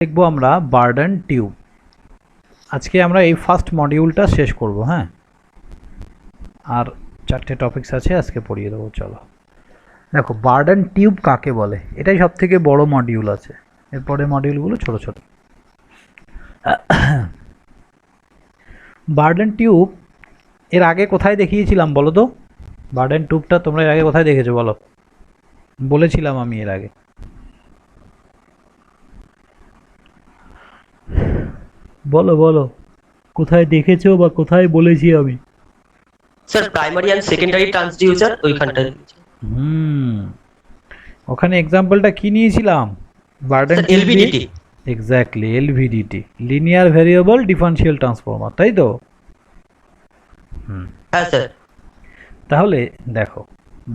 দেখবো আমরা burden tube. আজকে আমরা এই ফার্স্ট মডিউলটা শেষ করব। হ্যাঁ, আর 4টে টপিকস আছে, আজকে পড়িয়ে দেবো। চলো দেখো, বার্ডেন টিউব কাকে বলে, এটাই সব থেকে বড় মডিউল আছে, এরপরে মডিউলগুলো ছোট ছোট। বার্ডেন টিউব এর আগে কোথায় দেখিয়েছিলাম বলো তো? বার্ডেন টিউবটা তোমরা এর আগে কোথায় দেখেছো বলো? বলেছিলাম আমি এর আগে, বলো বলো, কোথায় দেখেছো বা কোথায় বলেছি আমি? Sir primary and secondary transducer ওইখানটায়। ওখানে এক্সাম্পলটা কি নিয়েছিলাম? বার্ডেন স্যার টিউব দিয়ে। LVDT. Exactly, LVDT, linear variable differential transformer, তাই তো? হ্যাঁ স্যার। তাহলে দেখো,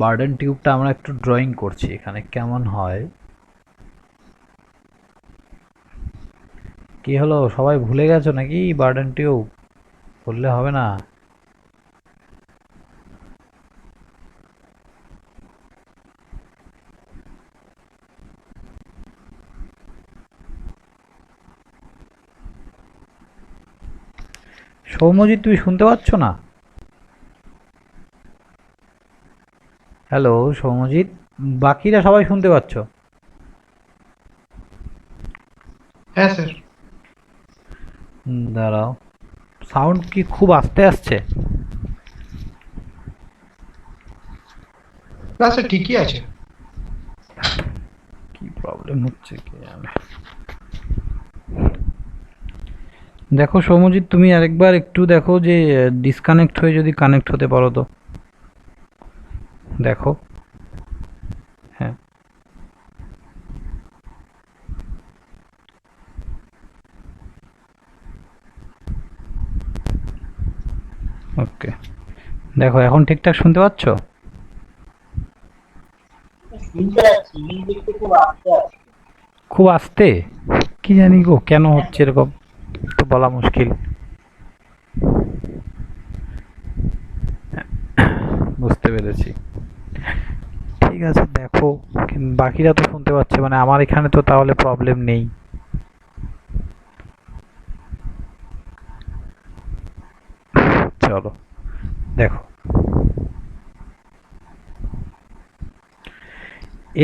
বার্ডেন টিউবটা আমরা একটু ড্রয়িং করছি এখানে, কেমন হয়। কি হলো, সবাই ভুলে গেছো নাকি বার্ডেন টিউব? বললে হবে না। সৌম্যজিৎ, তুই শুনতে পাচ্ছ না? হ্যালো সৌম্যজিৎ, বাকিরা সবাই শুনতে পাচ্ছ? হ্যাঁ স্যার। দাঁড়াও, সাউন্ড কি খুব আস্তে আসছে? না স্যার, ঠিকই আছে। কি প্রবলেম হচ্ছে কি জানে। দেখো সৌম্যজিৎ, তুমি আরেকবার একটু দেখো যে ডিসকানেক্ট হয়ে যদি কানেক্ট হতে পারো তো দেখো। হ্যাঁ, ওকে, দেখো এখন ঠিকঠাক শুনতে পাচ্ছ? খুব আস্তে, কি জানি গো কেন হচ্ছে এরকম, তো বলা মুশকিল। বুঝতে পেরেছি, ঠিক আছে। দেখো বাকিরা তো শুনতে পাচ্ছে, মানে আমার এখানে তো তাহলে প্রবলেম নেই। চলো দেখো,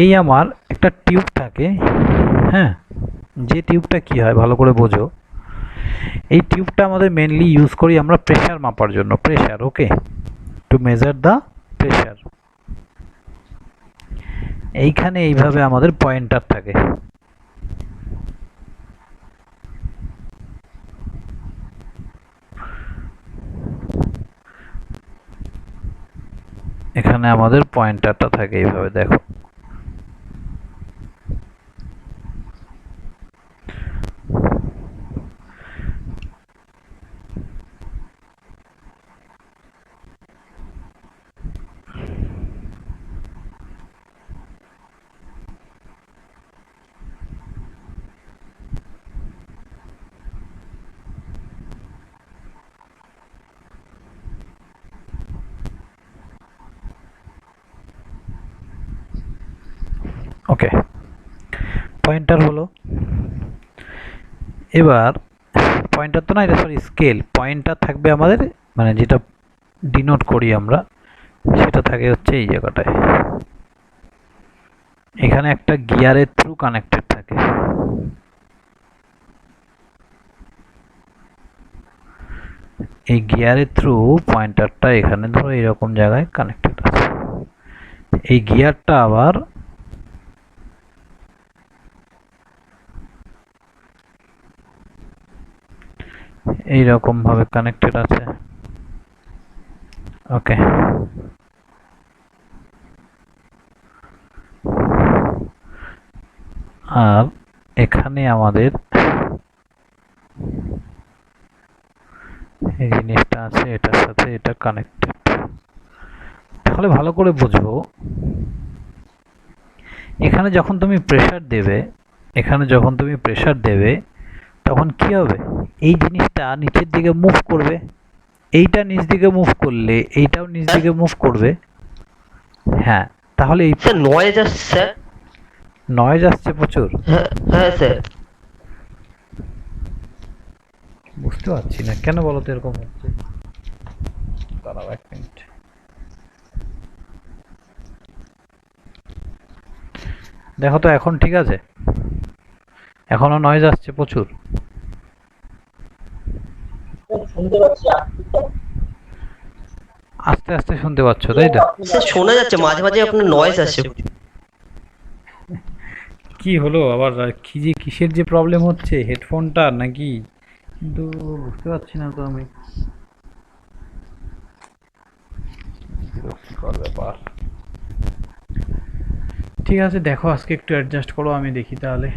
এই আমার একটা টিউব থাকে। হ্যাঁ, যে টিউবটা কি হয় ভালো করে বোঝো। এই টিউবটা আমাদের মেনলি ইউজ করি আমরা প্রেসার মাপার জন্য, pressure, okay, to measure the pressure. এইখানে এইভাবে আমাদের পয়েন্টার থাকে। এখানে আমাদের পয়েন্টারটা থাকে এইভাবে, দেখো। ওকে, পয়েন্টার হলো। এবার পয়েন্টার তো না, এটা সরি স্কেল। পয়েন্টার থাকবে আমাদের, মানে যেটা ডিনোট করি আমরা, সেটা থাকে হচ্ছে এই জায়গাটায়। এখানে একটা গিয়ারের থ্রু কানেক্টেড থাকে। এই গিয়ারের থ্রু পয়েন্টারটা এখানে ধরো এরকম জায়গায় কানেক্টেড আছে। এই গিয়ারটা আবার এইরকম ভাবে কানেক্টেড আছে, ওকে। আর এখানে আমাদের এই জিনিসটা আছে, এটার সাথে এটা কানেক্টেড। তাহলে ভালো করে বুঝো, এখানে যখন তুমি প্রেসার দেবে, এখানে যখন তুমি প্রেসার দেবে তখন কি হবে, এই জিনিসটা নিচের দিকে মুভ করবে। এইটা নিচ দিকে মুভ করলে এইটাও নিচ দিকে মুভ করবে। হ্যাঁ, তাহলে এই স্যার নয়েজ আসছে স্যার। নয়েজ আসছে প্রচুর। হ্যাঁ হ্যাঁ স্যার। বুঝতে পারছি না কেন বলো তো এরকম হচ্ছে। দাঁড়াও 1 মিনিট। দেখো তো এখন ঠিক আছে? এখনো নয়েজ আসছে প্রচুর? শুনতে পাচ্ছি আস্তে আস্তে শুনতে পাচ্ছ তাই তো? স্যার, শোনা যাচ্ছে মাঝে মাঝে আপনার নয়েজ আসছে। কি হলো আবার, কি যে কিসের যে প্রবলেম হচ্ছে, হেডফোনটা নাকি? কিন্তু বুঝতে পারছি না তো আমি। বিরক্তিকর ব্যাপার। ঠিক আছে দেখো, আজকে একটু অ্যাডজাস্ট করো, আমি দেখি তাহলে।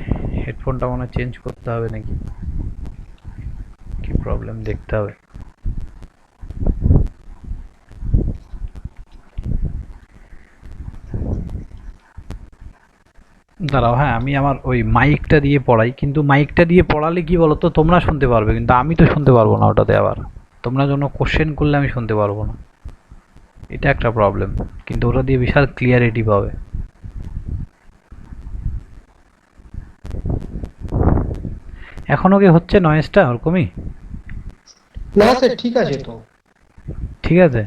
হেডফোনটা মনে হয় চেঞ্জ করতে হবে নাকি, কি প্রবলেম দেখতে হবে। দাঁড়াও, হ্যাঁ আমি আমার ওই মাইকটা দিয়ে পড়াই, কিন্তু মাইকটা দিয়ে পড়ালে কি বলো তো, তোমরা শুনতে পারবে কিন্তু আমি তো শুনতে পারবো না ওটাতে। আবার তোমরা জন্য কোশ্চেন করলে আমি শুনতে পারবো না, এটা একটা প্রবলেম। কিন্তু ওটা দিয়ে বিশাল ক্লিয়ারিটি পাবে। এখনো কি হচ্ছে নয়েজটা ওরকমই? না স্যার, ঠিক আছে তো। ঠিক আছে।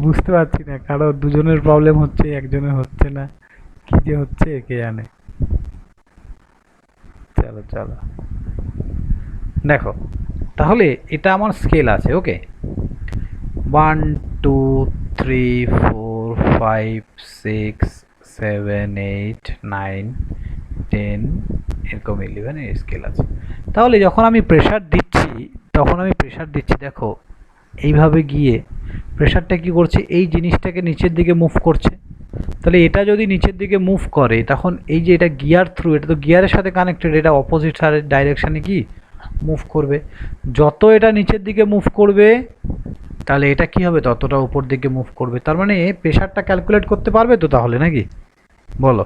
বুঝতে পারছি না, কারো দুজনের প্রবলেম হচ্ছে, একজনের হচ্ছে না, কি যে হচ্ছে কে জানে। চলো চলো, দেখো তাহলে এটা আমার স্কেল আছে, ওকে। 1 2 3 4 5 6 7 8 9 10 এরকম 11 এর স্কেল আছে। তাহলে যখন আমি প্রেসার দিচ্ছি, দেখো এইভাবে গিয়ে প্রেসারটা কি করছে, এই জিনিসটাকে নিচের দিকে মুভ করছে। তাহলে এটা যদি নিচের দিকে মুভ করে, তখন এই যে এটা গিয়ার থ্রু, এটা তো গিয়ারের সাথে কানেক্টেড, এটা অপোজিট ডাইরেকশানে কি মুভ করবে। যত এটা নিচের দিকে মুভ করবে, তাহলে এটা কি হবে, ততটা উপর দিকে মুভ করবে। তার মানে প্রেসারটা ক্যালকুলেট করতে পারবে তো তাহলে, নাকি বলো?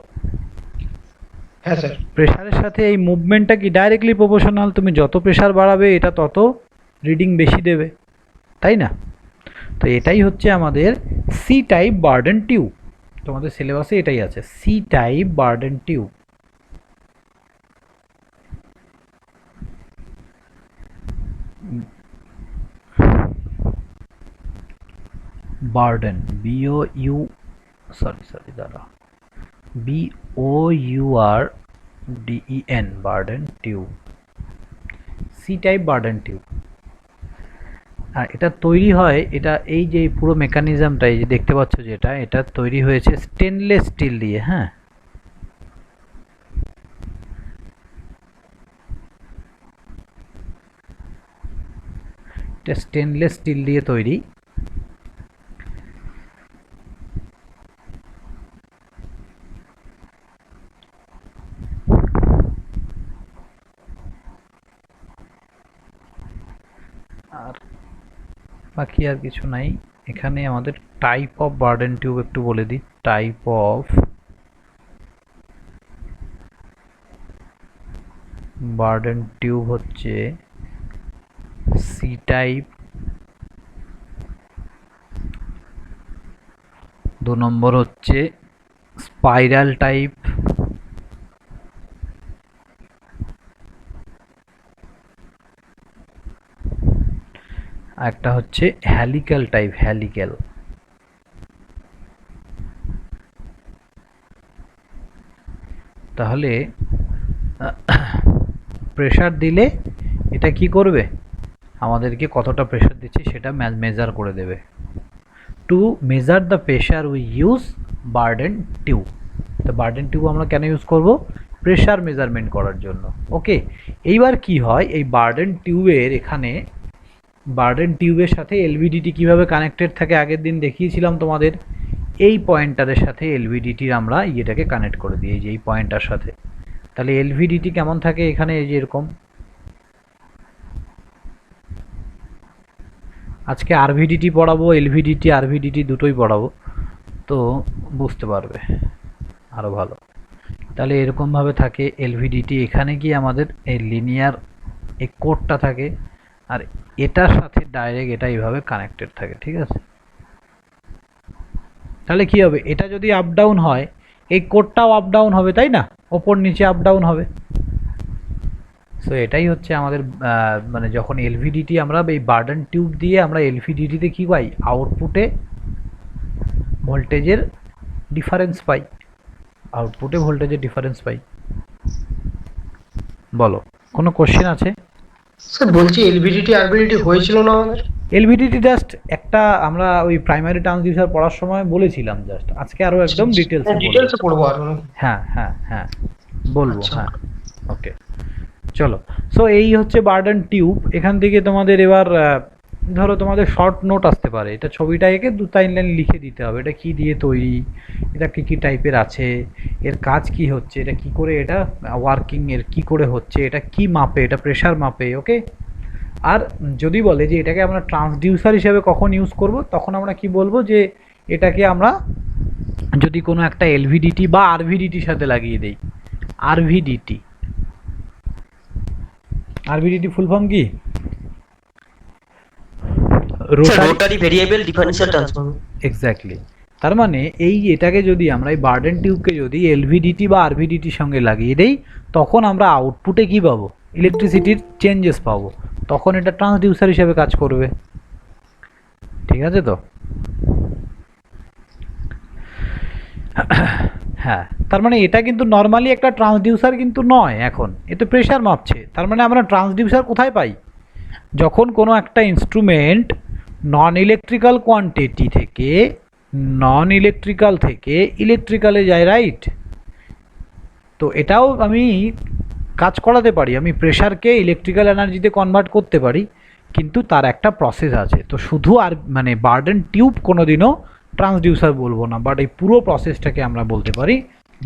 হ্যাঁ স্যার। প্রেসারের সাথে এই মুভমেন্টটা কি ডাইরেক্টলি প্রপোর্শনাল, তুমি যত প্রেসার বাড়াবে এটা তত রিডিং বেশি দেবে, তাই না? তো এটাই হচ্ছে আমাদের সি টাইপ বার্ডেন টিউব। তোমাদের সিলেবাসে এটাই আছে, C type Bourdon tube. Bourdon, B O U, sorry দাঁড়া, BOURDEN, Bourdon tube, C type Bourdon tube. আর এটা তৈরি হয়, এটা এই যে পুরো মেকানিজমটা এই যে দেখতে পাচ্ছ, যেটা এটা তৈরি হয়েছে স্টেনলেস স্টিল দিয়ে। হ্যাঁ, এটা স্টেনলেস স্টিল দিয়ে তৈরি। আর বাকি আর কিছু নাই এখানে। আমাদের টাইপ অফ বার্ডেন টিউব একটু বলে দিই। টাইপ অফ বার্ডেন টিউব হচ্ছে সি টাইপ, 2 নম্বর হচ্ছে স্পাইরাল টাইপ, একটা হচ্ছে হ্যালিক্যাল টাইপ, হ্যালিক্যাল। তাহলে প্রেসার দিলে এটা কি করবে, আমাদেরকে কতটা প্রেসার দিচ্ছে সেটা মেজার করে দেবে। To measure the pressure we use burden tube. তো বার্ডেন টিউব আমরা কেন ইউজ করব, প্রেসার মেজারমেন্ট করার জন্য। ওকে, এইবার কি হয়, এই বার্ডেন টিউবের এখানে, বার্ডেন টিউবের সাথে এলভিডিটি কিভাবে কানেক্টেড থাকে আগের দিন দেখিয়েছিলাম তোমাদের। এই পয়েন্টারের সাথে এলভিডিটির আমরা ইয়েটাকে কানেক্ট করে দিই, এই যে এই পয়েন্টার সাথে। তাহলে এলভিডিটি কেমন থাকে এখানে, এই যে এরকম। আজকে আরভিডিটি পড়াবো, এলভিডিটি আরভিডিটি দুটোই পড়াবো, তো বুঝতে পারবে আরও ভালো। তাহলে এরকমভাবে থাকে এলভিডিটি, এখানে গিয়ে আমাদের এই লিনিয়ার এই কোডটা থাকে, আর এটার সাথে ডাইরেক্ট এটা এইভাবে কানেক্টেড থাকে, ঠিক আছে? তাহলে কি হবে, এটা যদি আপ ডাউন হয়, এই কোডটাও আপ ডাউন হবে, তাই না? ওপর নিচে আপ ডাউন হবে। সো এটাই হচ্ছে আমাদের মানে যখন এলভিডিটি আমরা এই বার্ডেন টিউব দিয়ে আমরা এলভিডিটিতে কী পাই, আউটপুটে ভোল্টেজের ডিফারেন্স পাই, আউটপুটে ভোল্টেজের ডিফারেন্স পাই। বলো, কোনো কোশ্চেন আছে? স্যার বলছি এলভিডিটি আরভিডিটি হয়েছিল না আমাদের? এলভিডিটি জাস্ট একটা আমরা ওই প্রাইমারি ট্রান্সডিউসার পড়ার সময় বলেছিলাম, জাস্ট আজকে আরও একদম ডিটেলসে ডিটেলসে পড়বো আর হ্যাঁ হ্যাঁ হ্যাঁ বলবো। আচ্ছা। হ্যাঁ ওকে চলো। সো এই হচ্ছে বার্ডেন টিউব। এখান থেকে তোমাদের এবার ধরো তোমাদের শর্ট নোট আসতে পারে, এটা ছবিটা এঁকে 2-3 লাইন লিখে দিতে হবে, এটা কি দিয়ে তৈরি, এটা কি কি টাইপের আছে, এর কাজ কি হচ্ছে, এটা কি করে এটা ওয়ার্কিং এর কি করে হচ্ছে, এটা কি মাপে, এটা প্রেশার মাপে। ওকে। আর যদি বলে যে এটাকে আমরা ট্রান্সডিউসার হিসেবে কখন ইউজ করব, তখন আমরা কি বলবো যে এটাকে আমরা যদি কোনো একটা এলভিডিটি বা আরভিডিটির সাথে লাগিয়ে দেই। আরভিডিটি, আরভিডিটি ফুল ফর্ম কি? Rotary variable differential transformer. Exactly. তার মানে এই এটাকে যদি আমরা এই বার্ডেন টিউবকে যদি এলভিডিটি বা আরভিডিটির সঙ্গে লাগিয়ে দেই, তখন আমরা আউটপুটে কি পাবো, ইলেকট্রিসিটির চেঞ্জেস পাবো, তখন এটা ট্রান্সডিউসার হিসেবে কাজ করবে। ঠিক আছে তো? হ্যাঁ, তার মানে এটা কিন্তু নর্মালি একটা ট্রান্সডিউসার কিন্তু নয়, এখন এতে প্রেশার মাপছে। তার মানে আমরা ট্রান্সডিউসার কোথায় পাই? যখন কোনো একটা ইনস্ট্রুমেন্ট নন ইলেকট্রিক্যাল কোয়ান্টিটি থেকে নন ইলেকট্রিক্যাল থেকে ইলেকট্রিক্যালে যায়, রাইট? তো এটাও আমি কাজ করাতে পারি, আমি প্রেশারকে ইলেকট্রিক্যাল এনার্জিতে কনভার্ট করতে পারি, কিন্তু তার একটা প্রসেস আছে। তো শুধু আর মানে বার্ডেন টিউব কোনোদিনও ট্রান্সডিউসার বলবো না, বাট এই পুরো প্রসেসটাকে আমরা বলতে পারি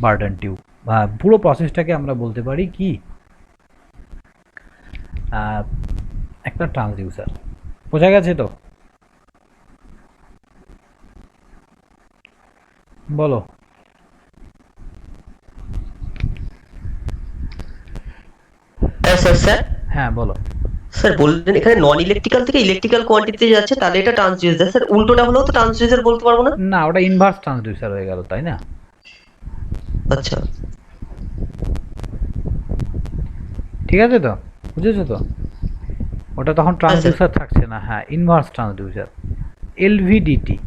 বার্ডেন টিউব, বা পুরো প্রসেসটাকে আমরা বলতে পারি কি, একটা ট্রান্সডিউসার। বোঝা গেছে তো? বলো। স্যার স্যার হ্যাঁ বলো। স্যার বললেন এখানে নন ইলেকট্রিক্যাল থেকে ইলেকট্রিক্যাল কোয়ান্টিটিতে যাচ্ছে, তাহলে এটা ট্রান্সডিউসার। স্যার উল্টোটা হলেও তো ট্রান্সডিউসার বলতে পারবো না? না, ওটা ইনভার্স ট্রান্সডিউসার হয়ে গেল, তাই না? আচ্ছা ঠিক আছে তো, বুঝেছো তো? ওটা তখন ট্রান্সডিউসার থাকছে না, হ্যাঁ ইনভার্স ট্রান্সডিউসার। এলভিডিটি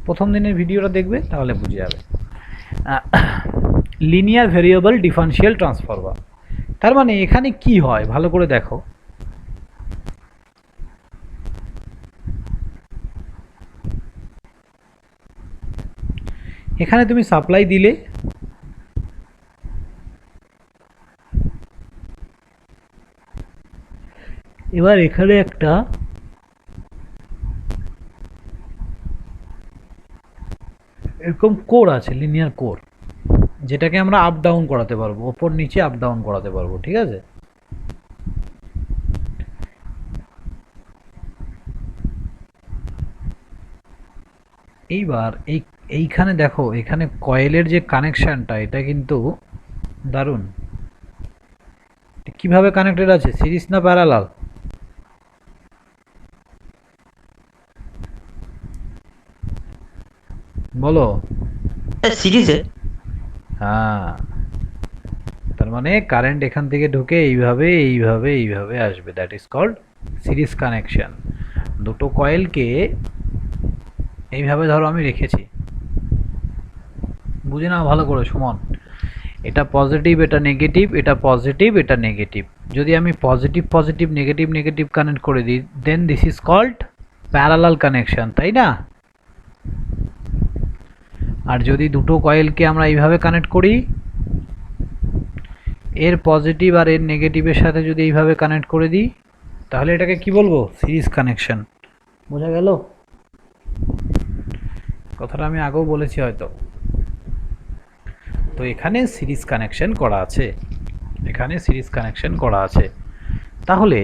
প্রথম দিনের ভিডিওটা দেখবে, তাহলে বুঝে যাবে। Linear variable differential transformer. তার মানে এখানে কি হয় ভালো করে দেখো। এখানে তুমি সাপ্লাই দিলে, এবার এখানে একটা এরকম কোর আছে, লিনিয়ার কোর, যেটাকে আমরা আপ ডাউন করাতে পারবো, ওপর নিচে আপ ডাউন করাতে পারবো। ঠিক আছে? এইবার এইখানে দেখো, এখানে কয়েলের যে কানেকশনটা, এটা কিন্তু দারুণ। কিভাবে কানেক্টেড আছে, সিরিজ না প্যারালাল? বলো। সিরিজে। হ্যাঁ, তার মানে কারেন্ট এখান থেকে ঢুকে এইভাবে এইভাবে এইভাবে আসবে, that is called series connection. দুটো কয়েলকে এইভাবে ধরো আমি রেখেছি, বুঝে নাও ভালো করে সুমন। এটা পজিটিভ, এটা নেগেটিভ, এটা পজিটিভ, এটা নেগেটিভ। যদি আমি positive positive negative negative connect করে দিই, then this is called parallel connection, তাই না? আর যদি দুটো কয়েলকে আমরা এইভাবে কানেক্ট করি, এর পজিটিভ আর এর নেগেটিভের সাথে যদি এইভাবে কানেক্ট করে দিই, তাহলে এটাকে কি বলবো, সিরিজ কানেকশন। বোঝা গেল? কথাটা আমি আগেও বলেছি হয়তো। তো এখানে সিরিজ কানেকশন করা আছে, এখানে সিরিজ কানেকশন করা আছে। তাহলে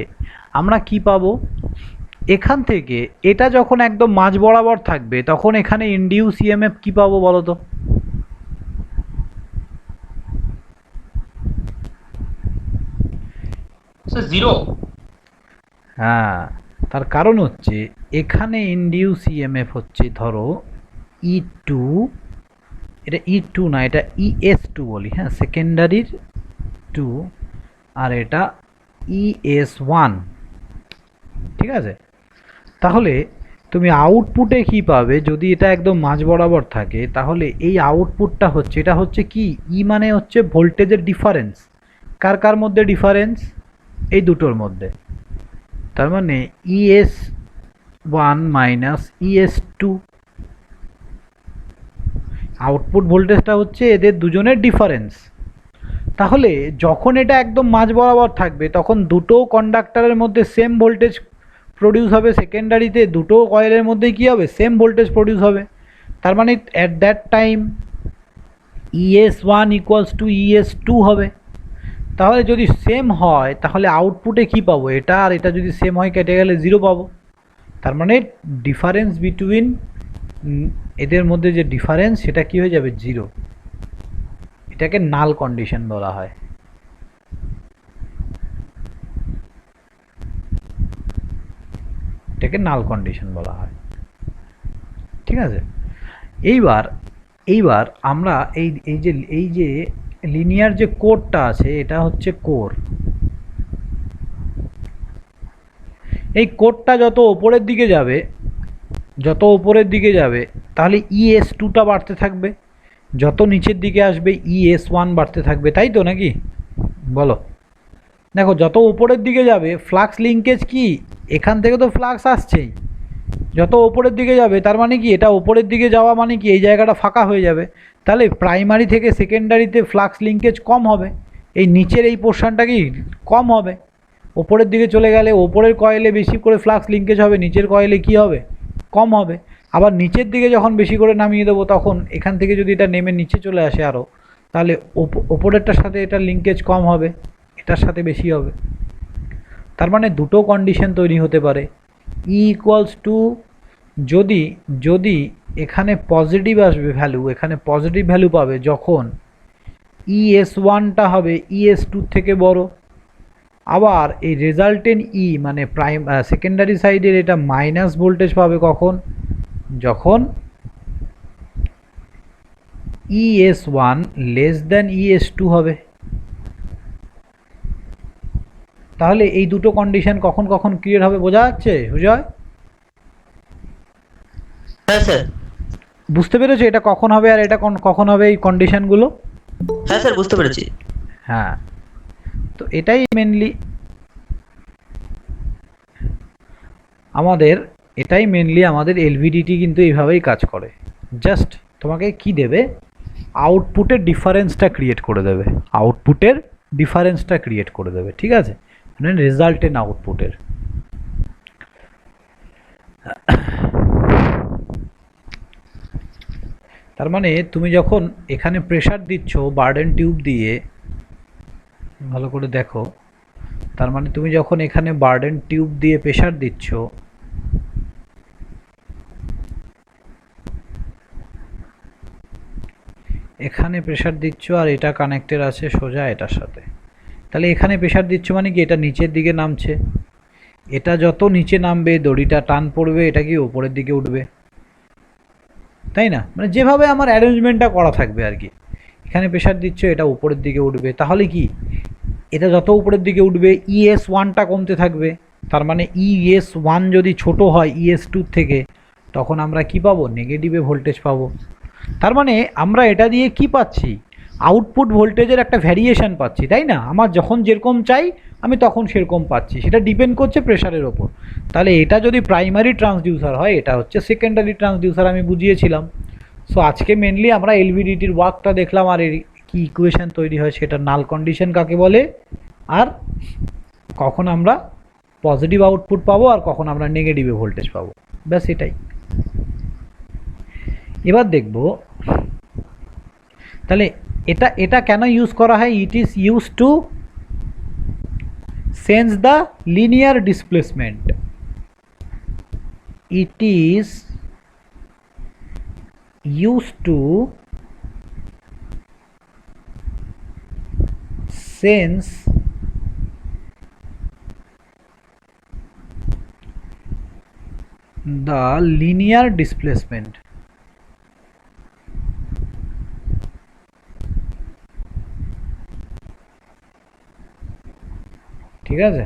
আমরা কি পাবো এখান থেকে? এটা যখন একদম মাঝ বরাবর থাকবে, তখন এখানে ইনডিউস ইএমএফ কি পাবো বলো তো? জিরো। হ্যাঁ, তার কারণ হচ্ছে এখানে ইনডিউস ইএমএফ হচ্ছে ধরো E2, এটা E2 না, এটা ES2 বলি, হ্যাঁ, সেকেন্ডারির টু আর এটা ES1, ঠিক আছে? তাহলে তুমি আউটপুটে কি পাবে যদি এটা একদম মাঝ বরাবর থাকে? তাহলে এই আউটপুটটা হচ্ছে, এটা হচ্ছে কি, মানে হচ্ছে ভোল্টেজের ডিফারেন্স। কার কার মধ্যে ডিফারেন্স? এই দুটোর মধ্যে। তার মানে ES1 মাইনাস ES2, আউটপুট ভোল্টেজটা হচ্ছে এদের দুজনের ডিফারেন্স। তাহলে যখন এটা একদম মাঝ বরাবর থাকবে তখন দুটো কন্ডাক্টরের মধ্যে সেম ভোল্টেজ প্রডিউস হবে, সেকেন্ডারিতে দুটো কয়েলের মধ্যেই কী হবে, সেম ভোল্টেজ প্রডিউস হবে। তার মানে at that time ES1 equals to ES2 হবে। তাহলে যদি সেম হয় তাহলে আউটপুটে কি পাবো, এটা আর এটা যদি সেম হয় কেটে গেলে 0 পাবো। তার মানে ডিফারেন্স বিটুইন এদের মধ্যে যে ডিফারেন্স সেটা কি হয়ে যাবে, 0। এটাকে নাল কন্ডিশন বলা হয়। এটাকে নাল কন্ডিশন বলা হয়, ঠিক আছে? এইবার আমরা এই যে লিনিয়ার যে কোরটা আছে, এটা হচ্ছে কোর। এই কোরটা যত ওপরের দিকে যাবে তাহলে ES2টা বাড়তে থাকবে, যত নিচের দিকে আসবে ES1 বাড়তে থাকবে, তাই তো নাকি? বলো। দেখো, যত উপরের দিকে যাবে ফ্লাক্স লিঙ্কেজ কি, এখান থেকে তো ফ্লাক্স আসছেই, যত ওপরের দিকে যাবে তার মানে কি, এটা ওপরের দিকে যাওয়া মানে কি, এই জায়গাটা ফাঁকা হয়ে যাবে। তাহলে প্রাইমারি থেকে সেকেন্ডারিতে ফ্লাক্স লিঙ্কেজ কম হবে, এই নিচের এই পোর্শনটা কি কম হবে। ওপরের দিকে চলে গেলে ওপরের কয়েলে বেশি করে ফ্লাক্স লিঙ্কেজ হবে, নিচের কয়েলে কি হবে, কম হবে। আবার নিচের দিকে যখন বেশি করে নামিয়ে দেবো তখন এখান থেকে যদি এটা নেমে নিচে চলে আসে আরও, তাহলে ওপরেরটার সাথে এটা লিঙ্কেজ কম হবে, এটার সাথে বেশি হবে। তার মানে দুটো কন্ডিশন তৈরি হতে পারে। ইকুয়ালস টু, যদি এখানে পজিটিভ আসবে ভ্যালু, এখানে পজিটিভ ভ্যালু পাবে যখন ES1টা হবে ES2 থেকে বড়। আবার এই রেজাল্টেন্ট মানে সেকেন্ডারি সাইডের এটা মাইনাস ভোল্টেজ পাবে কখন, যখন ES1 লেস দ্যান ES2 হবে। তাহলে এই দুটো কন্ডিশন কখন কখন ক্রিয়েট হবে বোঝা যাচ্ছে সুজয়? হ্যাঁ স্যার। বুঝতে পেরেছো এটা কখন হবে আর এটা কখন হবে, এই কন্ডিশনগুলো? হ্যাঁ স্যার, বুঝতে পেরেছি। হ্যাঁ, তো এটাই মেনলি আমাদের এলভিডিটি কিন্তু এইভাবেই কাজ করে। জাস্ট তোমাকে কি দেবে, আউটপুটের ডিফারেন্সটা ক্রিয়েট করে দেবে, ঠিক আছে? মানে রেজাল্টেন্ট আউটপুটের। তার মানে তুমি যখন এখানে প্রেসার দিচ্ছ বার্ডেন টিউব দিয়ে, ভালো করে দেখো, তার মানে তুমি যখন এখানে বার্ডেন টিউব দিয়ে প্রেসার দিচ্ছ, এখানে প্রেসার দিচ্ছ আর এটা কানেক্টেড আছে সোজা এটার সাথে, তাহলে এখানে প্রেসার দিচ্ছ মানে কি, এটা নিচের দিকে নামছে, এটা যত নিচে নামবে দড়িটা টান পড়বে, এটা কি উপরের দিকে উঠবে, তাই না? মানে যেভাবে আমার অ্যারেঞ্জমেন্টটা করা থাকবে আর কি। এখানে প্রেসার দিচ্ছ, এটা উপরের দিকে উঠবে, তাহলে কি, এটা যত উপরের দিকে উঠবে ES1টা কমতে থাকবে। তার মানে ES1 যদি ছোট হয় ES2 থেকে, তখন আমরা কি পাবো, নেগেটিভে ভোল্টেজ পাবো। তার মানে আমরা এটা দিয়ে কি পাচ্ছি, আউটপুট ভোল্টেজের একটা ভ্যারিয়েশন পাচ্ছি, তাই না? আমার যখন যেরকম চাই আমি তখন সেরকম পাচ্ছি, সেটা ডিপেন্ড করছে প্রেসারের ওপর। তাহলে এটা যদি প্রাইমারি ট্রান্সডিউসার হয়, এটা হচ্ছে সেকেন্ডারি ট্রান্সডিউসার, আমি বুঝিয়েছিলাম। সো আজকে মেনলি আমরা এলভিডিটির ওয়ার্কটা দেখলাম, আর এর কি ইকুয়েশন তৈরি হয় সেটা, নাল কন্ডিশন কাকে বলে, আর কখন আমরা পজিটিভ আউটপুট পাবো আর কখন আমরা নেগেটিভে ভোল্টেজ পাবো, ব্যাস এটাই। এবার দেখব তাহলে এটা কেন ইউজ করা হয়। It is use to sense the linear displacement. It is used to sense the linear displacement. ঠিক আছে,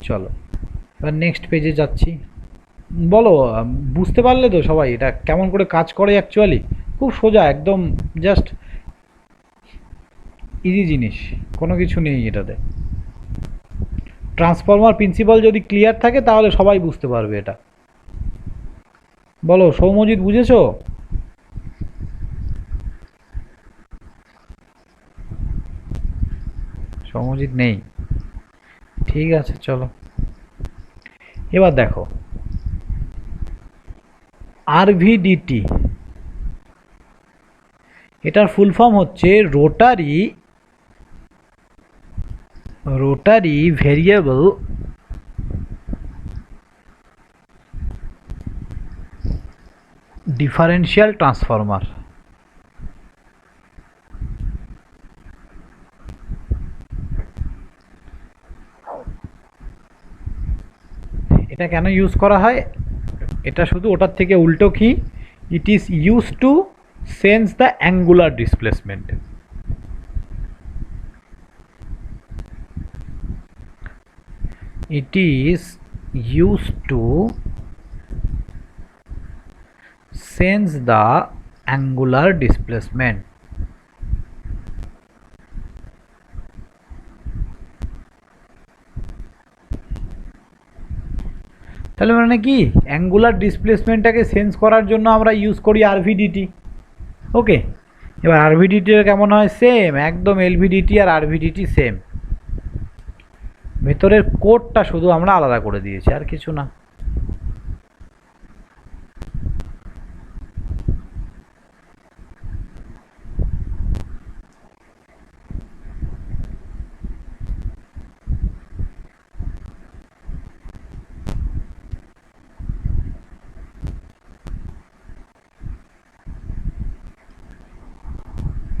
চলো এবার নেক্সট পেজে যাচ্ছি। বলো বুঝতে পারলে তো সবাই এটা কেমন করে কাজ করে? অ্যাকচুয়ালি খুব সোজা, একদম জাস্ট ইজি জিনিস, কোনো কিছু নেই এটাতে। ট্রান্সফর্মার প্রিন্সিপাল যদি ক্লিয়ার থাকে তাহলে সবাই বুঝতে পারবে এটা। বলো সৌম্যজিৎ, বুঝেছো? সৌম্যজিৎ নেই, ঠিক আছে চলো। এবার দেখো আরভিডিটি, এটার ফুল ফর্ম হচ্ছে রোটারি ভেরিয়েবল ডিফারেন্সিয়াল ট্রান্সফরমার। এটা কেন ইউজ করা হয়? এটা শুধু ওটার থেকে উল্টো কি, it is use to sense the angular displacement. It is used to sense the angular displacement. তাহলে মানে কি, অ্যাঙ্গুলার ডিসপ্লেসমেন্টটাকে সেন্স করার জন্য আমরা ইউজ করি আরভিডিটি। ওকে, এবার আরভিডিটির কেমন হয়? সেম, একদম এলভিডিটি আর আরভিডিটি সেম। ভেতরের কোডটা শুধু আমরা আলাদা করে দিয়েছি, আর কিছু না।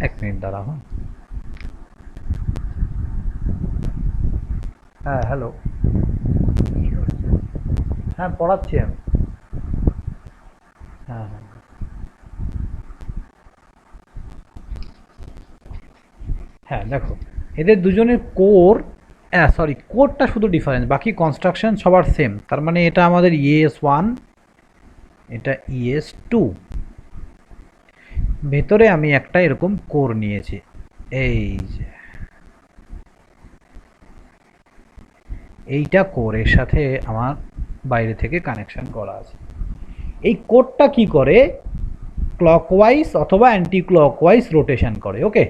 এক মিনিট দাঁড়াও। হ্যাঁ হ্যালো, হ্যাঁ পড়াচ্ছি আমি। হ্যাঁ হ্যাঁ, হ্যাঁ দেখো এদের দুজনের কোডটা শুধু ডিফারেন্স, বাকি কনস্ট্রাকশন সবার সেম। তার মানে এটা আমাদের ES1, এটা ES2। ভেতরে আমি একটা এরকম কোর নিয়েছি, এই যে এইটা কোরের সাথে আমার বাইরে থেকে কানেকশন করা আছে। এই কোডটা কি করে? ক্লকওয়াইজ অথবা অ্যান্টি ক্লকওয়াইজ রোটেশন করে। ওকে,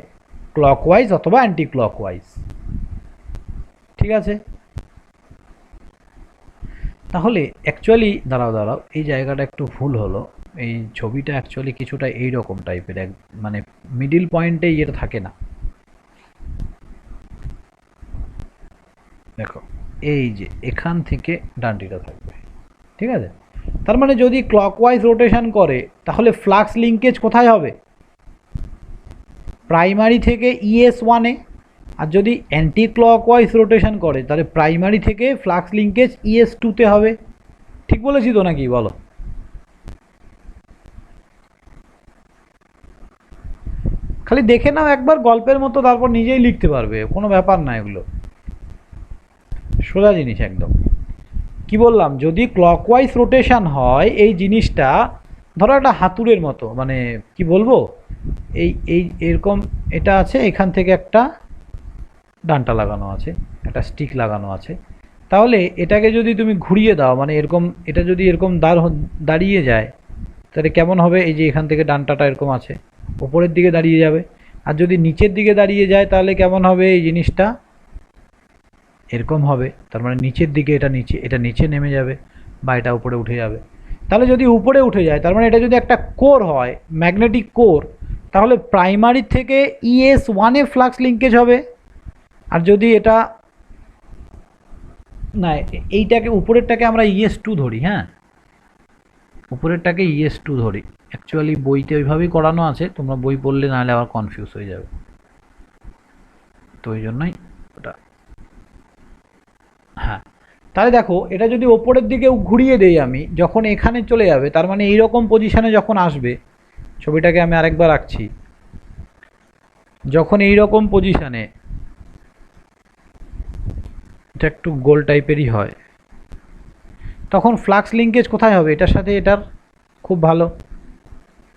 ক্লকওয়াইজ অথবা অ্যান্টি ক্লকওয়াইজ, ঠিক আছে। তাহলে অ্যাকচুয়ালি দাঁড়াও, এই জায়গাটা একটু ভুল হলো। এই ছবিটা অ্যাকচুয়ালি কিছুটা এইরকম টাইপের, মানে মিডিল পয়েন্টে ইয়েটা থাকে না। দেখো এই যে এখান থেকে ডান্ডিটা থাকবে, ঠিক আছে। তার মানে যদি ক্লকওয়াইজ রোটেশন করে তাহলে ফ্লাক্স লিঙ্কেজ কোথায় হবে? প্রাইমারি থেকে ES1-এ। আর যদি অ্যান্টি ক্লকওয়াইজ রোটেশন করে তাহলে প্রাইমারি থেকে ফ্লাক্স লিঙ্কেজ ES2-তে হবে। ঠিক বলেছি তো নাকি বলো? খালি দেখে নাও একবার গল্পের মতো, তারপর নিজেই লিখতে পারবে, কোনো ব্যাপার না, এগুলো সোজা জিনিস একদম। কি বললাম, যদি ক্লকওয়াইজ রোটেশন হয় এই জিনিসটা, ধরো একটা হাতুড়ের মতো, মানে কি বলবো, এই এই এরকম এটা আছে, এখান থেকে একটা ডান্টা লাগানো আছে, একটা স্টিক লাগানো আছে। তাহলে এটাকে যদি তুমি ঘুরিয়ে দাও, মানে এরকম, এটা যদি এরকম দাঁড়িয়ে যায় তাহলে কেমন হবে? এই যে এখান থেকে ডান্টাটা এরকম আছে, ওপরের দিকে দাঁড়িয়ে যাবে। আর যদি নিচের দিকে দাঁড়িয়ে যায় তাহলে কেমন হবে? এই জিনিসটা এরকম হবে। তার মানে নিচের দিকে এটা নিচে নেমে যাবে, বা এটা উপরে উঠে যাবে। তাহলে যদি উপরে উঠে যায়, তার মানে এটা যদি একটা কোর হয়, ম্যাগনেটিক কোর, তাহলে প্রাইমারি থেকে ES1-এ ফ্লাক্স লিঙ্কেজ হবে। আর যদি এটা না, এইটাকে উপরেরটাকে আমরা ES2 ধরি, হ্যাঁ উপরেরটাকে ES2 ধরি। অ্যাকচুয়ালি বইতে ওইভাবেই করানো আছে, তোমরা বই পড়লে নাহলে আবার কনফিউজ হয়ে যাবে, তো ওই জন্যই ওটা। হ্যাঁ, তাহলে দেখো এটা যদি ওপরের দিকে ঘুরিয়ে দেই আমি, যখন এখানে চলে যাবে, তার মানে এইরকম পজিশানে যখন আসবে, ছবিটাকে আমি আরেকবার রাখছি, যখন এই রকম পজিশানে, এটা একটু গোল টাইপেরই হয়, তখন ফ্লাক্স লিঙ্কেজ কোথায় হবে? এটার সাথে এটার খুব ভালো।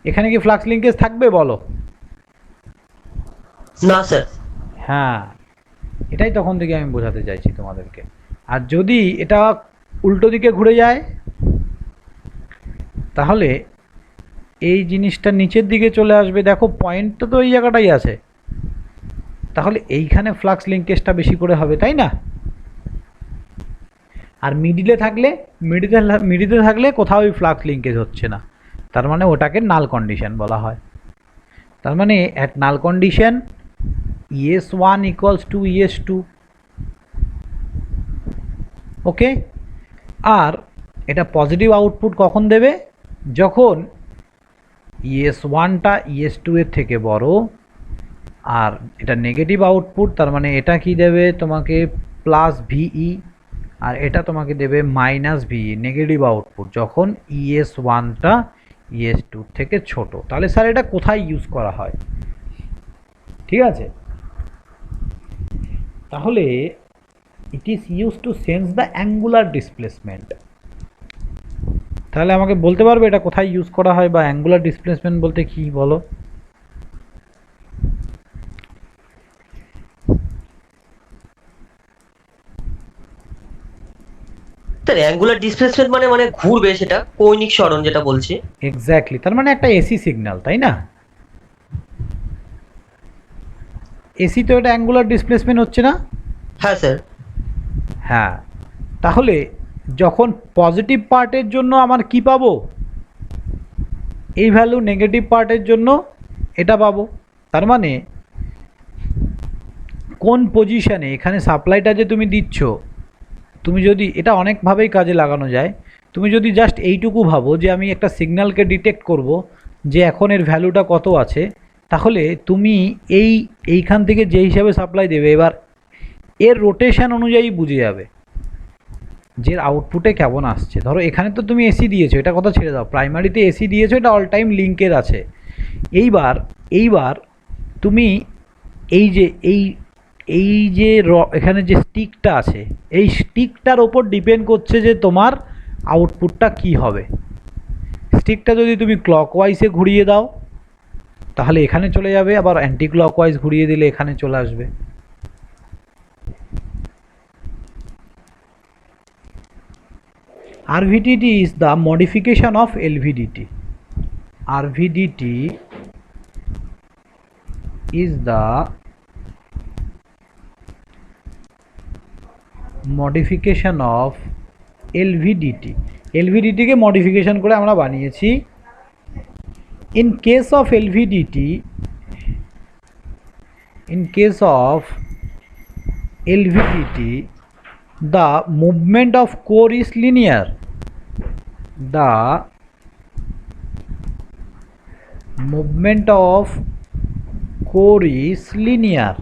এখানে কি ফ্লাক্স লিঙ্কেজ থাকবে বলো? না স্যার। হ্যাঁ, এটাই তখন থেকে আমি বোঝাতে চাইছি তোমাদেরকে। আর যদি এটা উল্টো দিকে ঘুরে যায়, তাহলে এই জিনিসটা নিচের দিকে চলে আসবে। দেখো পয়েন্টটা তো এই জায়গাটাই আছে, তাহলে এইখানে ফ্লাক্স লিঙ্কেজটা বেশি করে হবে, তাই না? আর মিডিলে থাকলে কোথাও ফ্লাক্স লিঙ্কেজ হচ্ছে না, তার মানে ওটাকে নাল কন্ডিশন বলা হয়। তার মানে at null condition ES1 equals to ES2। ওকে, আর এটা পজিটিভ আউটপুট কখন দেবে? যখন ES1টা ES2 এর থেকে বড়। আর এটা নেগেটিভ আউটপুট, তার মানে এটা কি দেবে তোমাকে? প্লাস VE, আর এটা তোমাকে দেবে মাইনাস VE, নেগেটিভ আউটপুট, যখন ES1টা ES2 থেকে ছোট। তাহলে স্যার এটা কোথায় ইউজ করা হয়? ঠিক আছে, তাহলে it is use to sense the angular displacement. তাহলে আমাকে বলতে পারবে এটা কোথায় ইউজ করা হয়, বা অ্যাঙ্গুলার ডিসপ্লেসমেন্ট বলতে কি বলো? স্যার অ্যাঙ্গুলার ডিসপ্লেসমেন্ট মানে মানে ঘুরবে, সেটা কৌণিক সরণ যেটা বলছি। এক্স্যাক্টলি, তার মানে একটা এসি সিগন্যাল, তাই না? এসি তো এটা অ্যাঙ্গুলার ডিসপ্লেসমেন্ট হচ্ছে না? হ্যাঁ স্যার। হ্যাঁ, তাহলে যখন পজিটিভ পার্টের জন্য আমার কি পাবো? এই ভ্যালু, নেগেটিভ পার্টের জন্য এটা পাবো। তার মানে কোন পজিশানে এখানে সাপ্লাইটা যে তুমি দিচ্ছ, তুমি যদি এটা অনেকভাবেই কাজে লাগানো যায়। তুমি যদি জাস্ট এইটুকু ভাবো যে আমি একটা সিগন্যালকে ডিটেক্ট করব যে এখন এর ভ্যালুটা কত আছে, তাহলে তুমি এইখান থেকে যে হিসাবে সাপ্লাই দেবে, এবার এর রোটেশন অনুযায়ী বুঝে যাবে যে আউটপুটে কেমন আসছে। ধরো এখানে তো তুমি এসি দিয়েছো, এটা কথা ছেড়ে দাও, প্রাইমারিতে এসি দিয়েছো, এটা অল টাইম লিঙ্কের আছে। এইবার তুমি এই যে এখানে যে স্টিকটা আছে, এই স্টিকটার ওপর ডিপেন্ড করছে যে তোমার আউটপুটটা কি হবে। স্টিকটা যদি তুমি ক্লকওয়াইজে ঘুরিয়ে দাও তাহলে এখানে চলে যাবে, আবার অ্যান্টি ক্লকওয়াইজ ঘুরিয়ে দিলে এখানে চলে আসবে। RVDT is the modification of LVDT. RVDT is the modification of LVDT. LVDT K modification করে আমরা বানিয়েছি। In case of LVDT, the movement of core is linear. The movement of core is linear.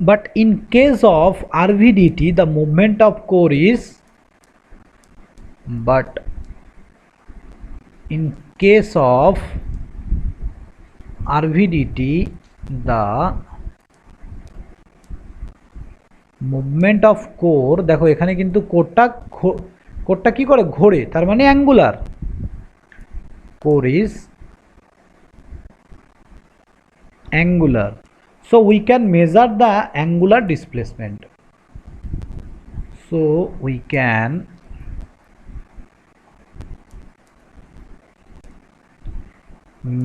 But in case of RVDT, the movement of core is, but in case of RVDT, the movement of core, দেখো এখানে কিন্তু কোরটা কি করে? ঘোরে, তার মানে angular. core is angular, so we can measure the angular displacement. So we can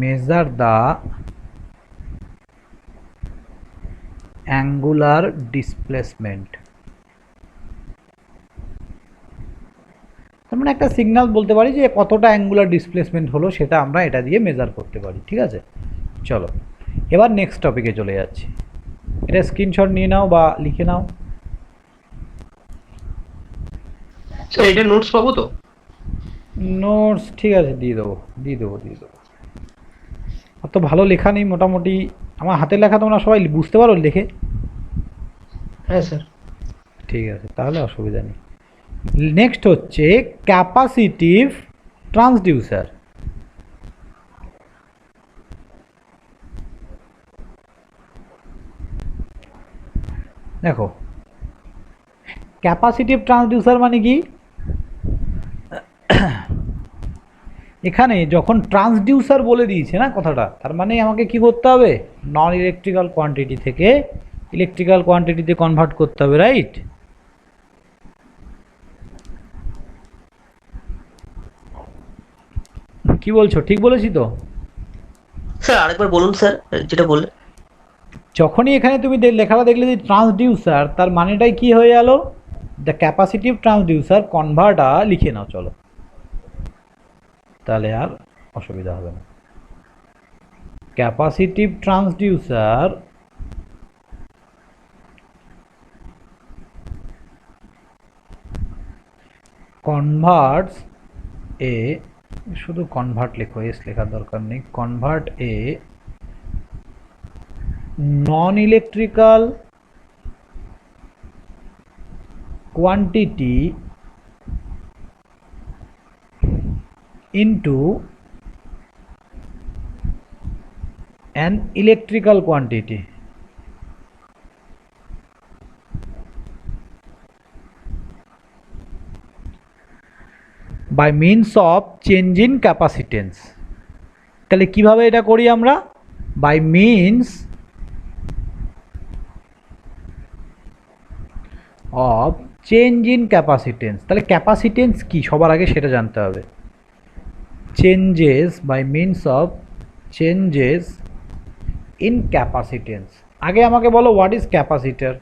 measure the angular displacement. তার মানে একটা সিগন্যাল বলতে পারি যে কতটা অ্যাঙ্গুলার ডিসপ্লেসমেন্ট হলো, সেটা আমরা এটা দিয়ে মেজার করতে পারি। ঠিক আছে, চলো এবার নেক্সট টপিকে চলে যাচ্ছি। এটা স্ক্রিনশট নিয়ে নাও বা লিখে নাও। স্যার এটা নোটস পাবো তো? নোটস ঠিক আছে, দিয়ে দেবো। অত ভালো লেখা নেই, মোটামুটি আমার হাতের লেখা তোমরা সবাই বুঝতে পারো লিখে? হ্যাঁ স্যার। ঠিক আছে, তাহলে অসুবিধা নেই। নেক্সট হচ্ছে ক্যাপাসিটিভ ট্রান্সডিউসার। দেখো ক্যাপাসিটিভ ট্রান্সডিউসার মানে কি, এখানে যখন ট্রান্সডিউসার বলে দিয়েছে না কথাটা, তার মানে আমাকে কি করতে হবে, নন ইলেকট্রিক্যাল কোয়ান্টিটি থেকে ইলেকট্রিক্যাল কোয়ান্টিটিতে কনভার্ট করতে হবে, রাইট? কি বলছো, ঠিক বলেছি তো? স্যার আরেকবার বলুন স্যার, যেটা বললেন। যখনই এখানে তুমি লেখাটা দেখলে যে ট্রান্সডিউসার, তার মানেটাই কি হয়ে গেল, দ্য ক্যাপাসিটিভ ট্রান্সডিউসার কনভার্টার লিখে নাও চলো, তাহলে আর অসুবিধা হবে না। ক্যাপাসিটিভ ট্রান্সডিউসার কনভার্টস এ, শুধু কনভার্ট লেখো, এস লেখার দরকার নেই, convert A non electrical quantity into an electrical quantity by means of change in capacitance। তাহলে কিভাবে এটা করি আমরা, by means of change in capacitance. তাহলে ক্যাপাসিটেন্স কি সবার আগে সেটা জানতে হবে। Changes by means of changes in capacitance. আগে আমাকে বলো what is capacitor.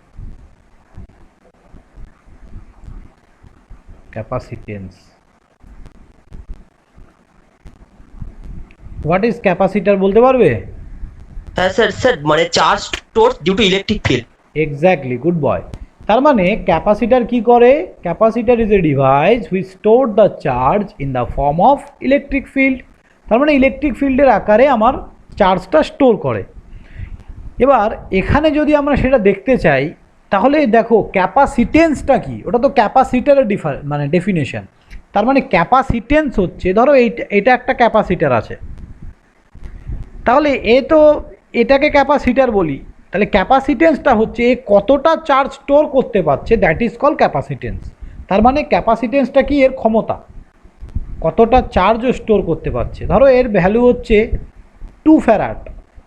Capacitance, what is capacitor বলতে পারবে? হ্যাঁ স্যার, স্যার মানে charge store due to electric field. Exactly, good boy. তার মানে ক্যাপাসিটার কি করে, capacitor is a device which store the charge in the form of electric field. তার মানে ইলেকট্রিক ফিল্ডের আকারে আমার চার্জটা স্টোর করে। এবার এখানে যদি আমরা সেটা দেখতে চাই, তাহলে দেখো ক্যাপাসিটেন্সটা কি, ওটা তো ক্যাপাসিটারের মানে ডেফিনেশন। তার মানে ক্যাপাসিটেন্স হচ্ছে, ধরো এটা একটা ক্যাপাসিটার আছে, তাহলে এটাকে ক্যাপাসিটার বলি, তাহলে ক্যাপাসিটেন্সটা হচ্ছে কতটা চার্জ স্টোর করতে পারছে, দ্যাট ইজ কল ক্যাপাসিটেন্স। তার মানে ক্যাপাসিটেন্সটা কি, এর ক্ষমতা, কতটা চার্জ স্টোর করতে পারছে। ধরো এর ভ্যালু হচ্ছে 2 ফ্যারাড,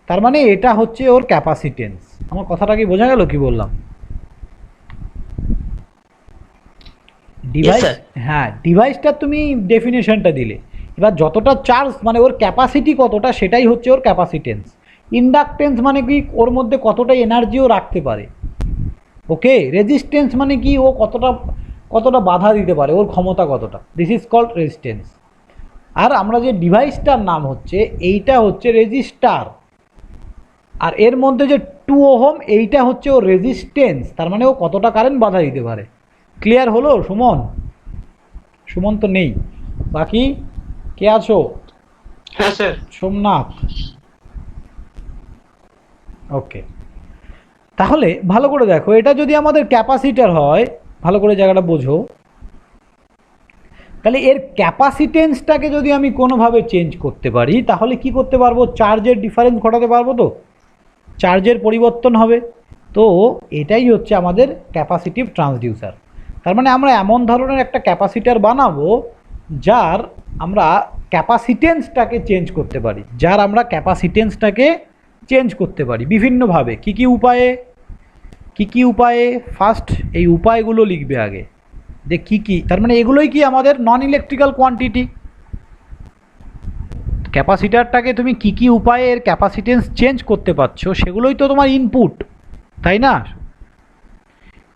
তার মানে এটা হচ্ছে ওর ক্যাপাসিটেন্স। আমার কথাটা কি বোঝা গেল কি বললাম? ডিভাইস, হ্যাঁ ডিভাইসটা তুমি ডেফিনেশনটা দিলে, এবার যতটা চার্জ মানে ওর ক্যাপাসিটি কতটা, সেটাই হচ্ছে ওর ক্যাপাসিটেন্স। ইন্ডাকটেন্স মানে কি, ওর মধ্যে কতটা এনার্জিও রাখতে পারে। ওকে, রেজিস্ট্যান্স মানে কি, ও কতটা বাধা দিতে পারে, ওর ক্ষমতা কতটা, দিস ইজ কল্ড রেজিস্ট্যান্স। আর আমরা যে ডিভাইসটার নাম হচ্ছে, এইটা হচ্ছে রেজিস্টার, আর এর মধ্যে যে 2 ওহম এইটা হচ্ছে ওর রেজিস্ট্যান্স, তার মানে ও কতটা কারেন্ট বাধা দিতে পারে। ক্লিয়ার হলো সুমন? সুমন তো নেই, বাকি কে আছো? হ্যাঁ স্যার। সোমনাথ, ওকে। তাহলে ভালো করে দেখো, এটা যদি আমাদের ক্যাপাসিটার হয়, ভালো করে জায়গাটা বোঝো, তাহলে এর ক্যাপাসিটেন্সটাকে যদি আমি কোনোভাবে চেঞ্জ করতে পারি, তাহলে কি করতে পারবো, চার্জের ডিফারেন্স ঘটাতে পারবো, তো চার্জের পরিবর্তন হবে। তো এটাই হচ্ছে আমাদের ক্যাপাসিটিভ ট্রান্সডিউসার। তার মানে আমরা এমন ধরনের একটা ক্যাপাসিটার বানাবো যার আমরা ক্যাপাসিটেন্সটাকে চেঞ্জ করতে পারি, চেঞ্জ করতে পারি বিভিন্নভাবে। কি কি উপায়ে, ফার্স্ট এই উপায়গুলো লিখবে আগে, যে কি, তার মানে এগুলোই কি আমাদের নন ইলেকট্রিক্যাল কোয়ান্টিটি। ক্যাপাসিটারটাকে তুমি কি উপায়ে এর ক্যাপাসিটেন্স চেঞ্জ করতে পারছো, সেগুলোই তো তোমার ইনপুট, তাই না?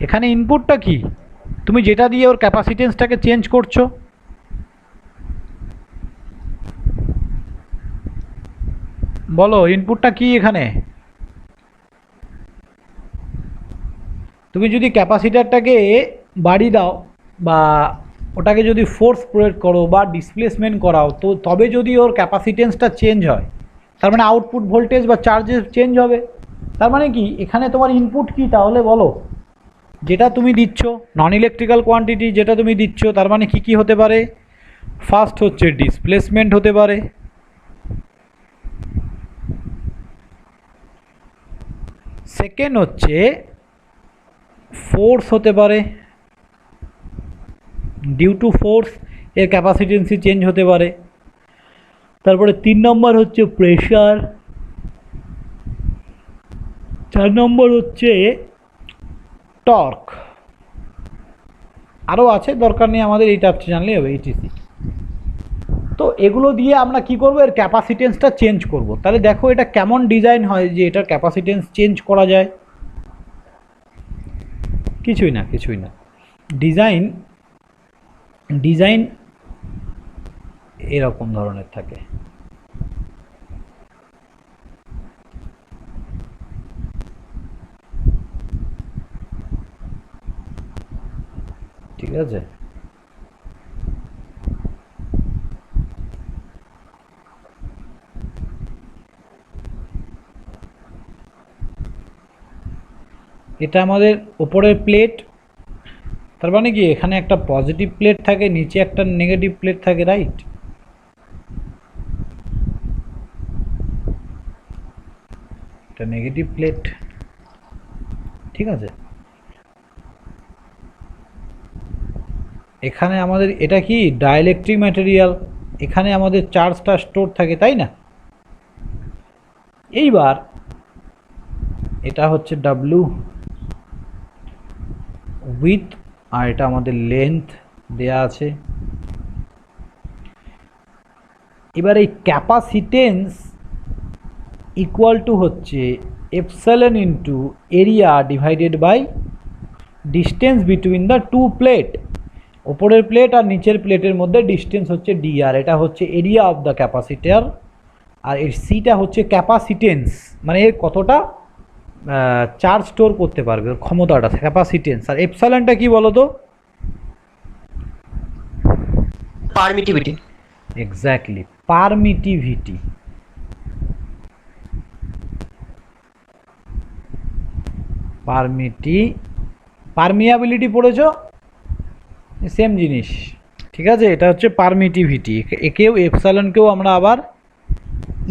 এখানে ইনপুটটা কি, তুমি যেটা দিয়ে ওর ক্যাপাসিটেন্সটাকে চেঞ্জ করছো। বলো ইনপুটটা কি এখানে? তুমি যদি ক্যাপাসিটারটাকে বাড়িয়ে দাও বা ওটাকে যদি ফোর্স প্রয়োগ করো বা ডিসপ্লেসমেন্ট করাও, তো তবে যদি ওর ক্যাপাসিটেন্সটা চেঞ্জ হয়, তার মানে আউটপুট ভোল্টেজ বা চার্জেস চেঞ্জ হবে। তার মানে কি, এখানে তোমার ইনপুট কি তাহলে বলো? যেটা তুমি দিচ্ছ, নন ইলেকট্রিক্যাল কোয়ান্টিটি যেটা তুমি দিচ্ছ, তার মানে কি কি হতে পারে? ফার্স্ট হচ্ছে ডিসপ্লেসমেন্ট হতে পারে, সেকেন্ড হচ্ছে ফোর্স হতে পারে, ডিউ টু ফোর্স এর ক্যাপাসিটেন্সি চেঞ্জ হতে পারে, তারপরে 3 নম্বর হচ্ছে প্রেশার, 4 নম্বর হচ্ছে টর্ক, আরও আছে, দরকার নেই আমাদের, এইটা হচ্ছে জানলেই হবে, এইটিসি। তো এগুলো দিয়ে আমরা কি করব, এর ক্যাপাসিটেন্সটা চেঞ্জ করব। তাহলে দেখো এটা কেমন ডিজাইন হয় যে এটার ক্যাপাসিটেন্স চেঞ্জ করা যায়। কিছুই না, ডিজাইন এরকম ধরনের থাকে। ঠিক আছে, এটা আমাদের উপরের প্লেট, তার মানে কি এখানে একটা পজিটিভ প্লেট থাকে, নিচে একটা নেগেটিভ প্লেট থাকে, রাইট? এটা নেগেটিভ প্লেট, ঠিক আছে। এখানে আমাদের এটা কি ডাইইলেকট্রিক ম্যাটেরিয়াল, এখানে আমাদের চার্জটা স্টোর থাকে, তাই না? এইবার এটা হচ্ছে ডাব্লু উইথ, আর এটা আমাদের লেন্থ দেয়া আছে। এবার এই ক্যাপাসিটেন্স ইকুয়াল টু হচ্ছে epsilon into area divided by distance between the two plate. ওপরের প্লেট আর নিচের প্লেটের মধ্যে ডিস্টেন্স হচ্ছে ডিআর, এটা হচ্ছে এরিয়া অফ দ্য ক্যাপাসিটার, আর এর সিটা হচ্ছে ক্যাপাসিটেন্স, মানে এর কতটা চার্জ স্টোর করতে পারবে, ওর ক্ষমতাটা, ক্যাপাসিটেন্স। আর এপসাইলনটা কি বলো তো? পারমিটিভিটি। Exactly, permittivity. পারমিয়াবিলিটি পড়েছো, সেম জিনিস, ঠিক আছে। এটা হচ্ছে পারমিটিভিটি, একেও এপসাইলনকেও আমরা আবার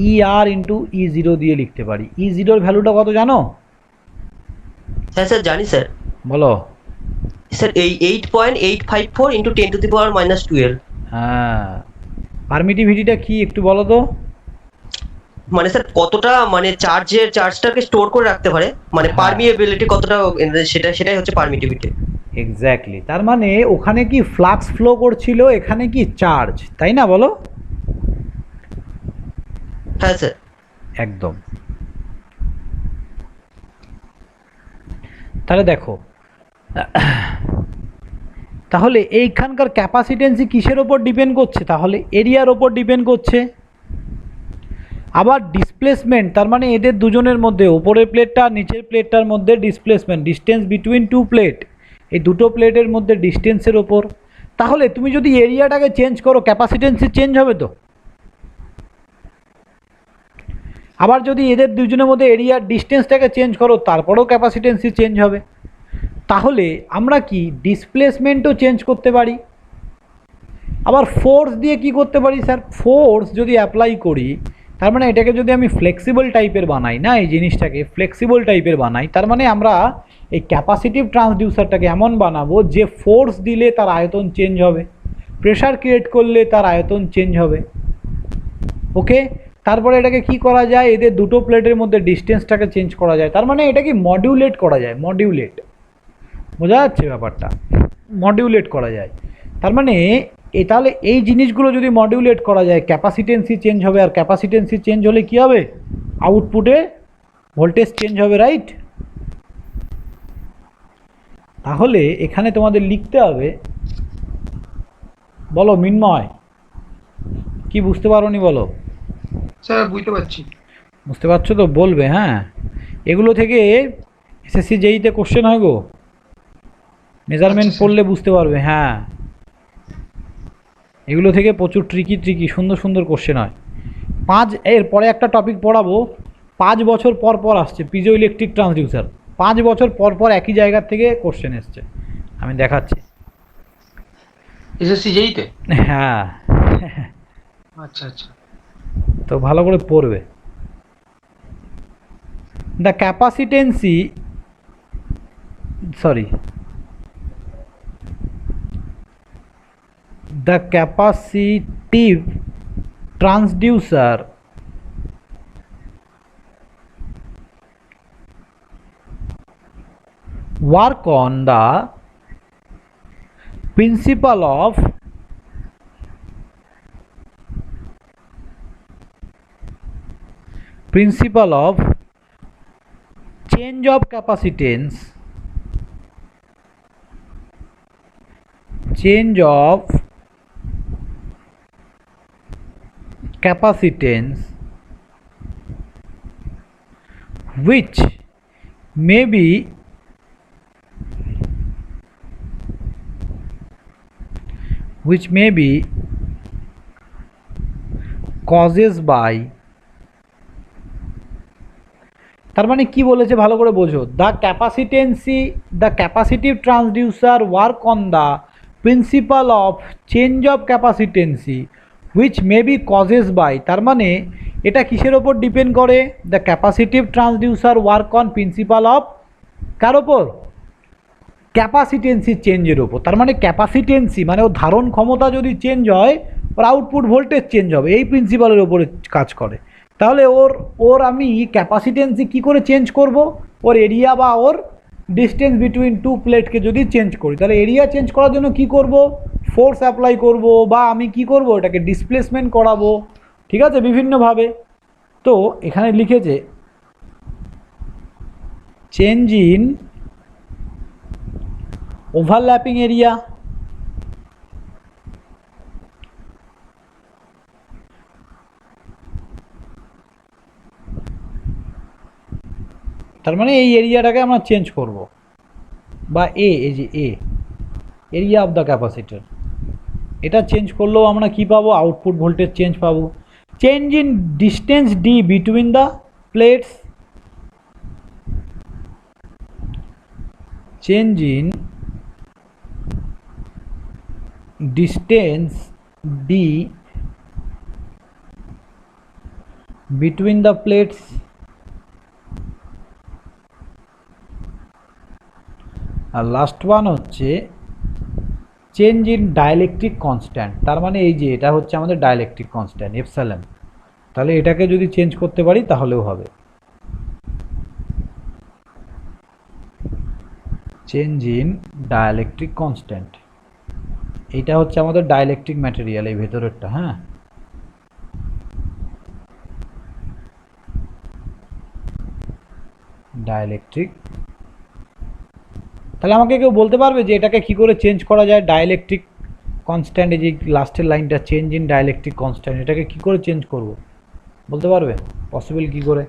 ই আর ইন্টু ই জিরো দিয়ে লিখতে পারি। ই জিরোর ভ্যালুটা কত জানো? হ্যাঁ স্যার জানি স্যার। বলো স্যার এই 8.854 ইন্টু 10⁻⁻12। হ্যাঁ, পারমিটিভিটিটা কি একটু বলো তো? মানে স্যার কতটা মানে চার্জটাকে স্টোর করে রাখতে পারে, মানে হ্যাঁ। পারমিয়েবিলিটি কতটা, সেটাই হচ্ছে পারমিটিভিটি। এক্স্যাক্টলি, তার মানে ওখানে কি ফ্লাক্স ফ্লো করছিল, এখানে কি চার্জ, তাই না? বলো। হ্যাঁ স্যার। একদম। তাহলে দেখো, তাহলে এইখানকার ক্যাপাসিটেন্সি কিসের ওপর ডিপেন্ড করছে? তাহলে এরিয়ার ওপর ডিপেন্ড করছে। আবার ডিসপ্লেসমেন্ট, তার মানে এদের দুজনের মধ্যে, ওপরের প্লেটটা আর নিচের প্লেটটার মধ্যে displacement, distance between two plate, এই দুটো প্লেটের মধ্যে ডিস্টেন্সের ওপর। তাহলে তুমি যদি এরিয়াটাকে চেঞ্জ করো, ক্যাপাসিটেন্সি চেঞ্জ হবে তো। আবার যদি এদের দুজনের মধ্যে এরিয়ার ডিস্টেন্সটাকে চেঞ্জ করো, তারপরেও ক্যাপাসিটেন্সি চেঞ্জ হবে। তাহলে আমরা কি ডিসপ্লেসমেন্টও চেঞ্জ করতে পারি। আবার ফোর্স দিয়ে কি করতে পারি স্যার? ফোর্স যদি অ্যাপ্লাই করি, তার মানে এটাকে যদি আমি ফ্লেক্সিবল টাইপের বানাই, না এই জিনিসটাকে ফ্লেক্সিবল টাইপের বানাই, তার মানে আমরা এই ক্যাপাসিটিভ ট্রান্সডিউসারটাকে এমন বানাবো যে ফোর্স দিলে তার আয়তন চেঞ্জ হবে, প্রেশার ক্রিয়েট করলে তার আয়তন চেঞ্জ হবে। ওকে, তারপরে এটাকে কি করা যায়, এদের দুটো প্লেটের মধ্যে ডিস্টেন্সটাকে চেঞ্জ করা যায়, তার মানে এটাকে মডিউলেট করা যায়, মডিউলেট, বোঝা যাচ্ছে ব্যাপারটা? মডিউলেট করা যায়, তার মানে তাহলে এই জিনিসগুলো যদি মডিউলেট করা যায়, ক্যাপাসিটেন্সি চেঞ্জ হবে, আর ক্যাপাসিটেন্সি চেঞ্জ হলে কি হবে? আউটপুটে ভোল্টেজ চেঞ্জ হবে, রাইট? তাহলে এখানে তোমাদের লিখতে হবে, বলো মিন্ময়, কি বুঝতে পারোনি বলো? স্যার বুঝতে পারছি। বুঝতে পারছো তো? বলবে, হ্যাঁ। এগুলো থেকে এসএসসি জেইতে কোশ্চেন হয় গো, মেজারমেন্ট আচ্ছা, পড়লে বুঝতে পারবে। হ্যাঁ, এগুলো থেকে প্রচুর ট্রিকি সুন্দর সুন্দর কোশ্চেন হয়। এর পরে একটা টপিক পড়াবো, 5 বছর পর আসছে, পিজো ইলেকট্রিক ট্রান্সডিউসার। 5 বছর পর পর একই জায়গার থেকে কোশ্চেন এসছে, আমি দেখাচ্ছি। এসএসসি যেইতে? হ্যাঁ, আচ্ছা আচ্ছা। তো ভালো করে পড়বে। The capacitance, sorry, the capacitive transducer work on the principle of change of capacitance, which may be causes by, তার মানে কি বলেছে ভালো করে বোঝো। The capacitive transducer work on the principle of change of capacitance which may be causes by, তার মানে এটা কিসের ওপর ডিপেন্ড করে? The capacitive transducer work on principle of, কার ওপর? ক্যাপাসিটেন্সি চেঞ্জের ওপর। তার মানে ক্যাপাসিটেন্সি মানে ওর ধারণ ক্ষমতা যদি চেঞ্জ হয় ওর আউটপুট ভোল্টেজ চেঞ্জ হবে, এই প্রিন্সিপালের ওপরে কাজ করে। তাহলে ওর আমি ক্যাপাসিটেন্সি কি করে চেঞ্জ করব? ওর এরিয়া বা ওর ডিস্টেন্স বিটুইন টু প্লেটকে যদি চেঞ্জ করি, তাহলে এরিয়া চেঞ্জ করার জন্য কি করব? ফোর্স অ্যাপ্লাই করব, বা আমি কি করব? এটাকে ডিসপ্লেসমেন্ট করাবো, ঠিক আছে, বিভিন্নভাবে। তো এখানে লিখেছে চেঞ্জ ইন ওভারল্যাপিং এরিয়া, তার মানে এই এরিয়াটাকে আমরা চেঞ্জ করব, বা এই যে এরিয়া অফ দ্য ক্যাপাসিটর, এটা চেঞ্জ করলেও আমরা কি পাবো? আউটপুট ভোল্টেজ চেঞ্জ পাবো। Change in distance d between the plates, change in distance d between the plates, আর লাস্ট ওয়ান হচ্ছে চেঞ্জ ইন ডাইলেকট্রিক কনস্ট্যান্ট। তার মানে এই যে এটা হচ্ছে আমাদের ডাইলেকট্রিক কনস্ট্যান্ট এপসাইলন, তাহলে এটাকে যদি চেঞ্জ করতে পারি তাহলেও হবে। চেঞ্জ ইন ডাইলেকট্রিক কনস্ট্যান্ট, এইটা হচ্ছে আমাদের ডাইলেকট্রিক ম্যাটেরিয়াল, এই ভেতরেরটা। হ্যাঁ, ডাইলেকট্রিক। তাহলে আমাকে কেউ বলতে পারবে যে এটাকে কি করে চেঞ্জ করা যায়? ডাইলেকট্রিক কনস্ট্যান্ট, এই যে লাস্টের লাইনটা চেঞ্জ ইন ডাইলেকট্রিক কনস্ট্যান্ট, এটাকে কি করে চেঞ্জ করব বলতে পারবে? পসিবল কি করে?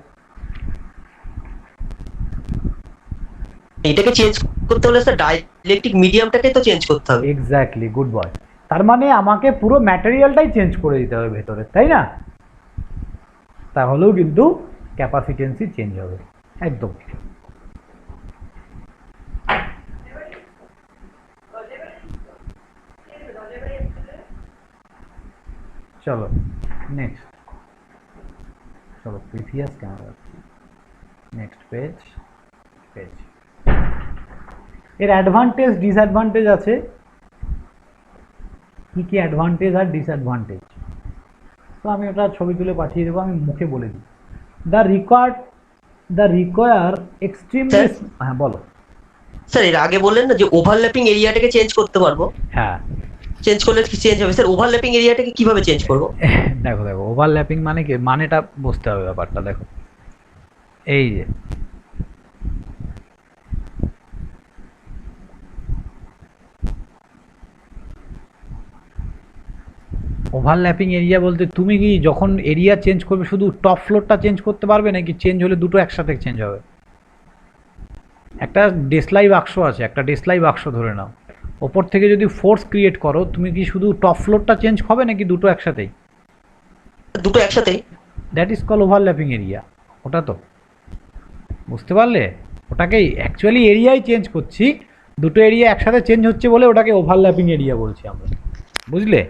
এটাকে চেঞ্জ করতে হলে স্যার ডাইলেকট্রিক মিডিয়ামটাকে তো চেঞ্জ করতে হবে। Exactly, good boy. তার মানে আমাকে পুরো ম্যাটেরিয়ালটাই চেঞ্জ করে দিতে হবে ভেতরে, তাই না? তাহলেও কিন্তু ক্যাপাসিটেন্সি চেঞ্জ হবে, একদম। চলো নেক্সট, চলো প্রিভিয়াস ক্যামেরা, নেক্সট পেজ। এর অ্যাডভান্টেজ ডিসঅ্যাডভান্টেজ আছে। কি কি অ্যাডভান্টেজ আর ডিসঅ্যাডভান্টেজ, তো আমি ওটা ছবি তুলে পাঠিয়ে দেবো, আমি মুখে বলে দিই। দ্য রিকোয়ার এক্সট্রিমলি, হ্যাঁ বলো স্যার। এর আগে বললেন না যে ওভারল্যাপিং এরিয়াটাকে চেঞ্জ করতে পারবো, হ্যাঁ, চেঞ্জ করলে কি চেঞ্জ হবে? স্যার ওভারল্যাপিং এরিয়াটাকে কিভাবে চেঞ্জ করব? দেখো ওভারল্যাপিং মানে কি, মানেটা বুঝতে হবে ব্যাপারটা। দেখো এই যে ওভারল্যাপিং এরিয়া বলতে তুমি কি যখন এরিয়া চেঞ্জ করবে শুধু টপ ফ্লোরটা চেঞ্জ করতে পারবে, নাকি চেঞ্জ হলে দুটো একসাথে চেঞ্জ হবে? একটা ডেসলাই বাক্স আছে, একটা ডেসলাই বাক্স ধরে নাও, ওপর থেকে যদি ফোর্স ক্রিয়েট করো, তুমি কি শুধু টপ ফ্লোরটা চেঞ্জ হবে নাকি দুটো একসাথেই? দুটো একসাথেই। That is call overlapping area. ওটা তো বুঝতে পারলে? ওটাকে অ্যাকচুয়ালি এরিয়াই চেঞ্জ করছি, দুটো এরিয়া একসাথে চেঞ্জ হচ্ছে বলে ওটাকে ওভারল্যাপিং এরিয়া বলছি আমরা, বুঝলে?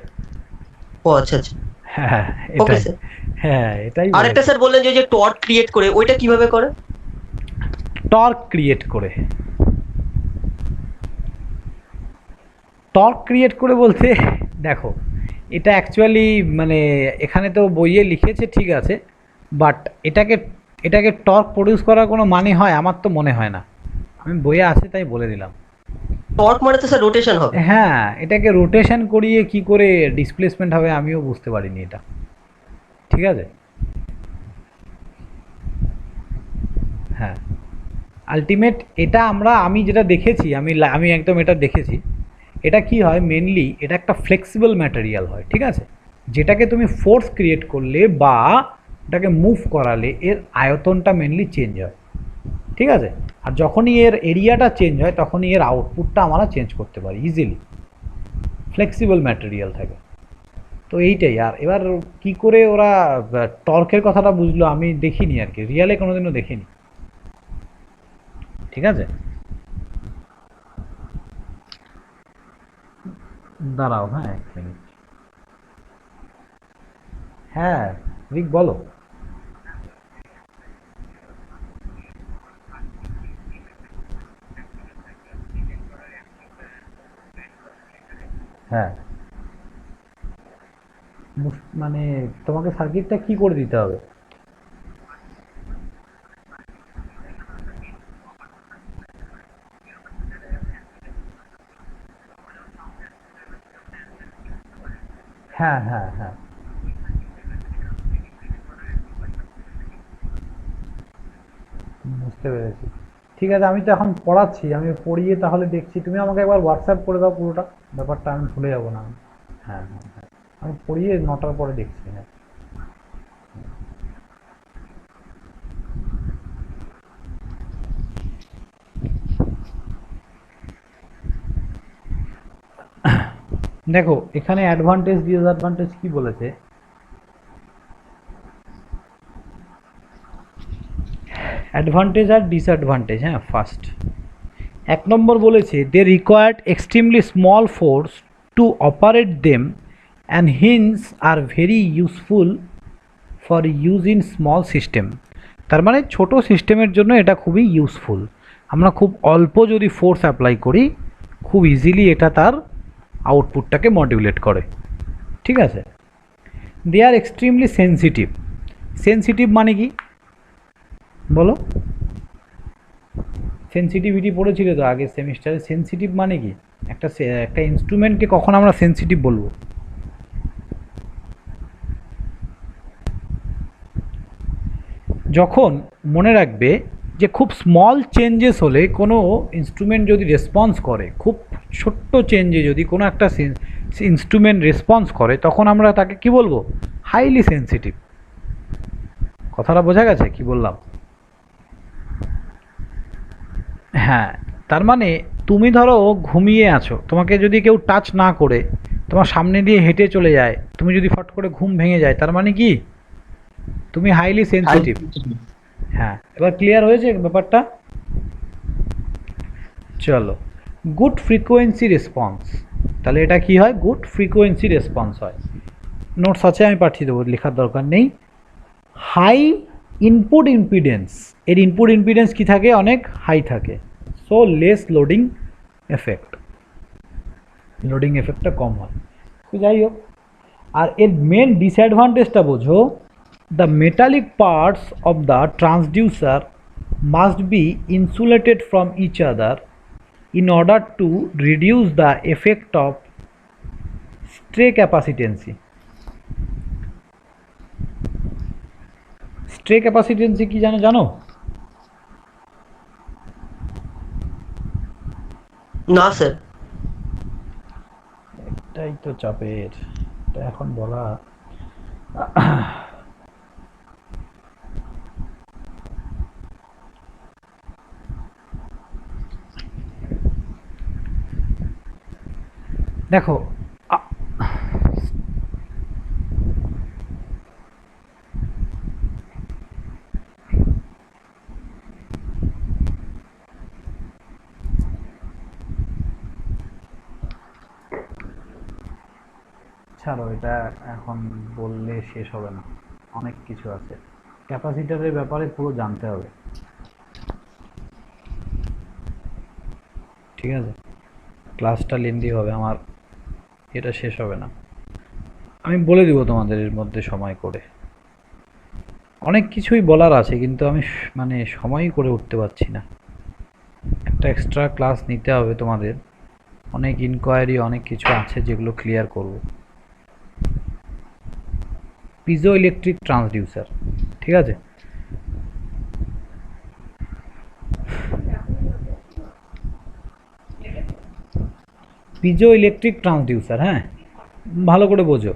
ও আচ্ছা আচ্ছা। হ্যাঁ ওকে এটাই, স্যার। হ্যাঁ এটাই আরেকটা বলেছি। স্যার বললেন যে টর্ক ক্রিয়েট করে, ওইটা কিভাবে করে? টর্ক ক্রিয়েট করে, টর্ক ক্রিয়েট করে বলতে দেখো, এটা অ্যাকচুয়ালি মানে এখানে তো বইয়ে লিখেছে ঠিক আছে, বাট এটাকে এটাকে টর্ক প্রডিউস করার কোনো মানে হয় আমার তো মনে হয় না, আমি বইয়ে আছে তাই বলে দিলাম। টর্ক মানে তো স্যার রোটেশন হবে। হ্যাঁ, এটাকে রোটেশন করিয়ে কি করে ডিসপ্লেসমেন্ট হবে আমিও বুঝতে পারিনি এটা, ঠিক আছে। হ্যাঁ, আলটিমেট এটা আমি যেটা দেখেছি, আমি একদম এটা দেখেছি, এটা কি হয় মেনলি, এটা একটা ফ্লেক্সিবল ম্যাটেরিয়াল হয়, ঠিক আছে, যেটাকে তুমি ফোর্স ক্রিয়েট করলে বা এটাকে মুভ করালে এর আয়তনটা মেনলি চেঞ্জ হয়, ঠিক আছে। আর যখনই এর এরিয়াটা চেঞ্জ হয় তখনই এর আউটপুটটা আমরা চেঞ্জ করতে পারি ইজিলি, ফ্লেক্সিবল ম্যাটেরিয়াল থাকে। তো এইটাই। আর এবার কি করে ওরা টর্কের কথাটা বুঝলো আমি দেখিনি আর কি, রিয়ালে কোনোদিনও দেখিনি, ঠিক আছে। দাঁড়াও, হ্যাঁ এক মিনিট। হ্যাঁ রিক বলো। হ্যাঁ, মানে তোমাকে সার্কিটটা কি করে দিতে হবে? হ্যাঁ হ্যাঁ হ্যাঁ, বুঝতে পেরেছি। ঠিক আছে, আমি তো এখন পড়াচ্ছি, আমি পড়িয়ে তাহলে দেখছি, তুমি আমাকে একবার হোয়াটসঅ্যাপ করে দাও পুরোটা, ব্যাপারটা আমি ভুলে যাবো না। হ্যাঁ হ্যাঁ হ্যাঁ, আমি পড়িয়ে 9টার পরে দেখছি। হ্যাঁ, দেখো এখানে অ্যাডভান্টেজ ডিসঅ্যাডভান্টেজ কি বলেছে, অ্যাডভান্টেজ আর ডিসঅ্যাডভান্টেজ। হ্যাঁ, ফার্স্ট 1 নম্বর বলেছে they required extremely small force to operate them and hence are very useful for use in small system. তার মানে ছোট সিস্টেমের জন্য এটা খুবই ইউজফুল, আমরা খুব অল্প যদি ফোর্স অ্যাপ্লাই করি খুব ইজিলি এটা তার আউটপুটটাকে মডিউলেট করে, ঠিক আছে। দে আর এক্সট্রিমলি সেন্সিটিভ। সেন্সিটিভ মানে কি বলো? সেন্সিটিভিটি পড়েছিলে তো আগের সেমিস্টারে, সেন্সিটিভ মানে কি? একটা ইনস্ট্রুমেন্টকে কখন আমরা সেন্সিটিভ বলবো? যখন, মনে রাখবে যে খুব স্মল চেঞ্জেস হলে কোনো ইনস্ট্রুমেন্ট যদি রেসপন্স করে, খুব ছোট্ট চেঞ্জে যদি কোনো একটা ইনস্ট্রুমেন্ট রেসপন্স করে তখন আমরা তাকে কি বলবো? Highly sensitive. কথাটা বোঝা গেছে কি বললাম? হ্যাঁ, তার মানে তুমি ধরো ঘুমিয়ে আছো, তোমাকে যদি কেউ টাচ না করে তোমার সামনে দিয়ে হেঁটে চলে যায়, তুমি যদি ফট করে ঘুম ভেঙে যায়, তার মানে কি তুমি হাইলি সেন্সিটিভ। হ্যাঁ, এবার ক্লিয়ার হয়েছে ব্যাপারটা? চলো, গুড ফ্রিকোয়েন্সি রেসপন্স, তাহলে এটা কি হয়? গুড ফ্রিকোয়েন্সি রেসপন্স হয়। নোটস আছে আমি পাঠিয়ে দেবো, লেখার দরকার নেই। হাই ইনপুট ইম্পিডেন্স, এর ইনপুট ইম্পিডেন্স কি থাকে? অনেক হাই থাকে, so less loading effect, loading এফেক্টটা কম হয়। তো যাই হোক, আর এর মেন ডিসঅ্যাডভান্টেজটা বোঝো, the metallic parts of the transducer must be insulated from each other in order to reduce the effect of stray capacitancy. stray capacitancy কি জানো? না স্যার। এটাই তো চাপের, এটা এখন বলা। দেখো ছাড়ো, এটা এখন বললে শেষ হবে না, অনেক কিছু আছে। ক্যাপাসিটরের ব্যাপারে পুরো জানতে হবে, ঠিক আছে? ক্লাসটা লেন্দি হবে আমার, এটা শেষ হবে না। আমি বলে দিব তোমাদের এর মধ্যে সময় করে। অনেক কিছুই বলার আছে কিন্তু আমি মানে সময়ই করে উঠতে পারছি না। একটা এক্সট্রা ক্লাস নিতে হবে তোমাদের, অনেক ইনকোয়ারি অনেক কিছু আছে যেগুলো ক্লিয়ার করব। পিজো ইলেকট্রিক ট্রান্সডিউসার, ঠিক আছে? পিজো ইলেকট্রিক ট্রান্সডিউসার, হ্যাঁ, ভালো করে বোঝো।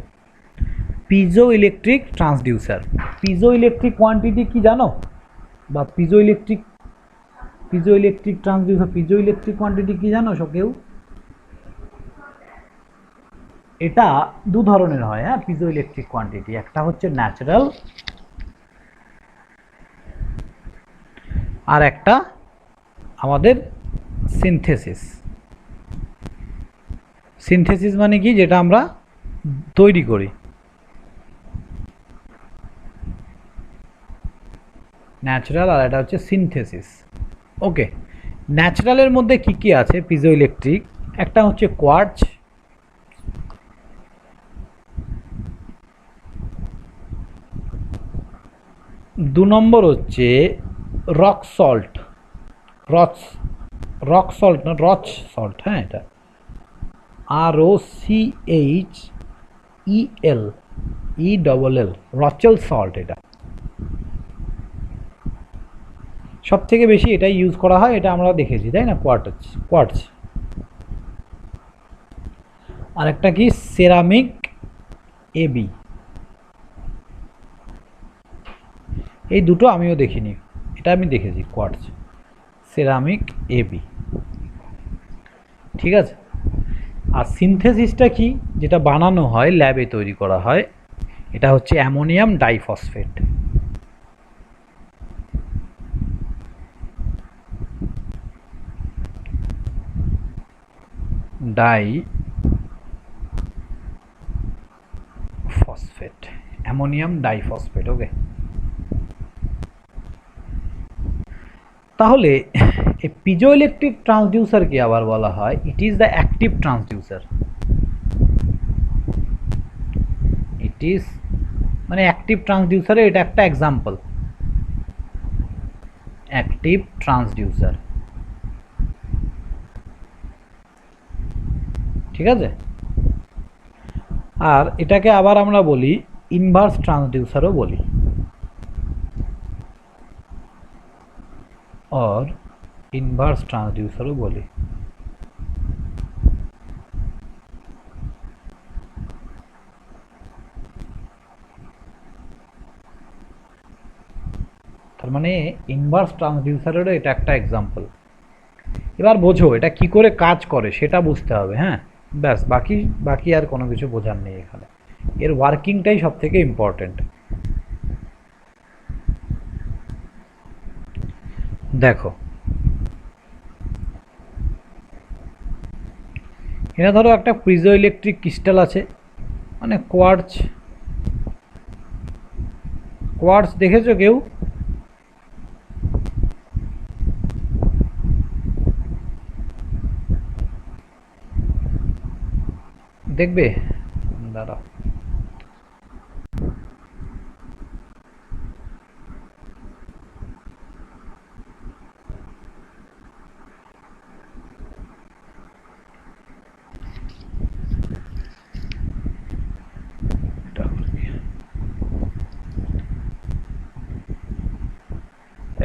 পিজো ইলেকট্রিক ট্রান্সডিউসার, পিজো ইলেকট্রিক কোয়ান্টিটি কি জানো? বা পিজো ইলেকট্রিক ট্রান্সডিউসার, পিজো ইলেকট্রিক কোয়ান্টিটি কি জানো সব কেউ? এটা দু ধরনের হয়, হ্যাঁ, পিজো ইলেকট্রিক কোয়ান্টিটি। একটা হচ্ছে ন্যাচারাল, আর একটা আমাদের সিনথেসিস। সিনথেসিস মানে কি? যেটা আমরা তৈরি করি। ন্যাচারাল আর এটা হচ্ছে সিনথেসিস। ওকে, ন্যাচারালের মধ্যে কি কি আছে পিজো ইলেকট্রিক? একটা হচ্ছে কোয়ার্টজ, দু নম্বর হচ্ছে রক সল্ট, রক সল্ট না, রচ সল্ট, হ্যাঁ, এটা ROCHEL, রচেল সল্ট। এটা সব থেকে বেশি এটাই ইউজ করা হয়, এটা আমরা দেখেছি, তাই না? কোয়ার্টজ। আর একটা কি সেরামিক AB, এই দুটো আমিও দেখিনি, এটা আমি দেখেছি, কোয়ার্টজ, সেরামিক AB, ঠিক আছে? আর সিনথেসিসটা কি? যেটা বানানো হয়, ল্যাবে তৈরি করা হয়, এটা হচ্ছে অ্যামোনিয়াম ডাইফসফেট। অ্যামোনিয়াম ডাইফসফেট, ওকে। তাহলে এই পিজো ইলেকট্রিক ট্রান্সডিউসারকে আবার বলা হয় it is the active transducer. It is মানে অ্যাক্টিভ ট্রান্সডিউসারে এটা একটা এক্সাম্পল, অ্যাক্টিভ ট্রান্সডিউসার, ঠিক আছে? আর এটাকে আবার আমরা বলি ইনভার্স ট্রান্সডিউসারও বলি, और ইনভার্স ট্রান্সডিউসারও বলি। তার মানে ইনভার্স ট্রান্সডিউসারেরও এটা একটা এক্সাম্পল। এবার বোঝো এটা কি করে কাজ করে সেটা বুঝতে হবে, হ্যাঁ, ব্যাস। বাকি আর কোনো কিছু বোঝার নেই এখানে, এর ওয়ার্কিংটাই সব থেকে ইম্পর্টেন্ট। দেখো, এটা ধরো একটা পিজো ইলেকট্রিক ক্রিস্টাল আছে, মানে কোয়ার্টজ দেখেছো কেউ? দেখবে, দাঁড়াও,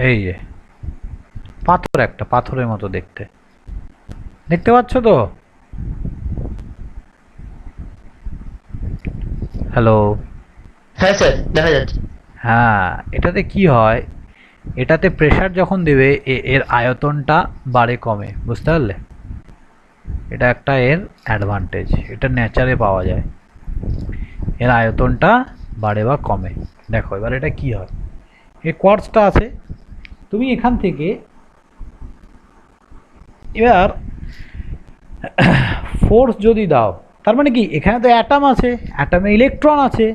এই যে পাথর, একটা পাথরের মতো দেখতে, দেখতে পাচ্ছ তো? হ্যালো? হ্যাঁ স্যার, দেখা যাচ্ছে। হ্যাঁ, এটাতে কি হয়, এটাতে প্রেসার যখন দেবে এর আয়তনটা বাড়ে কমে, বুঝতে পারলে? এটা একটা এর অ্যাডভান্টেজ, এটা নেচারে পাওয়া যায়, এর আয়তনটা বাড়ে বা কমে। দেখো এবার এটা কি হয়, এই কোয়ার্টজটা আছে, তুমি এখান থেকে এবার ফোর্স যদি দাও তার মানে কি এখানে তো অ্যাটম আছে, অ্যাটমে ইলেকট্রন আছে,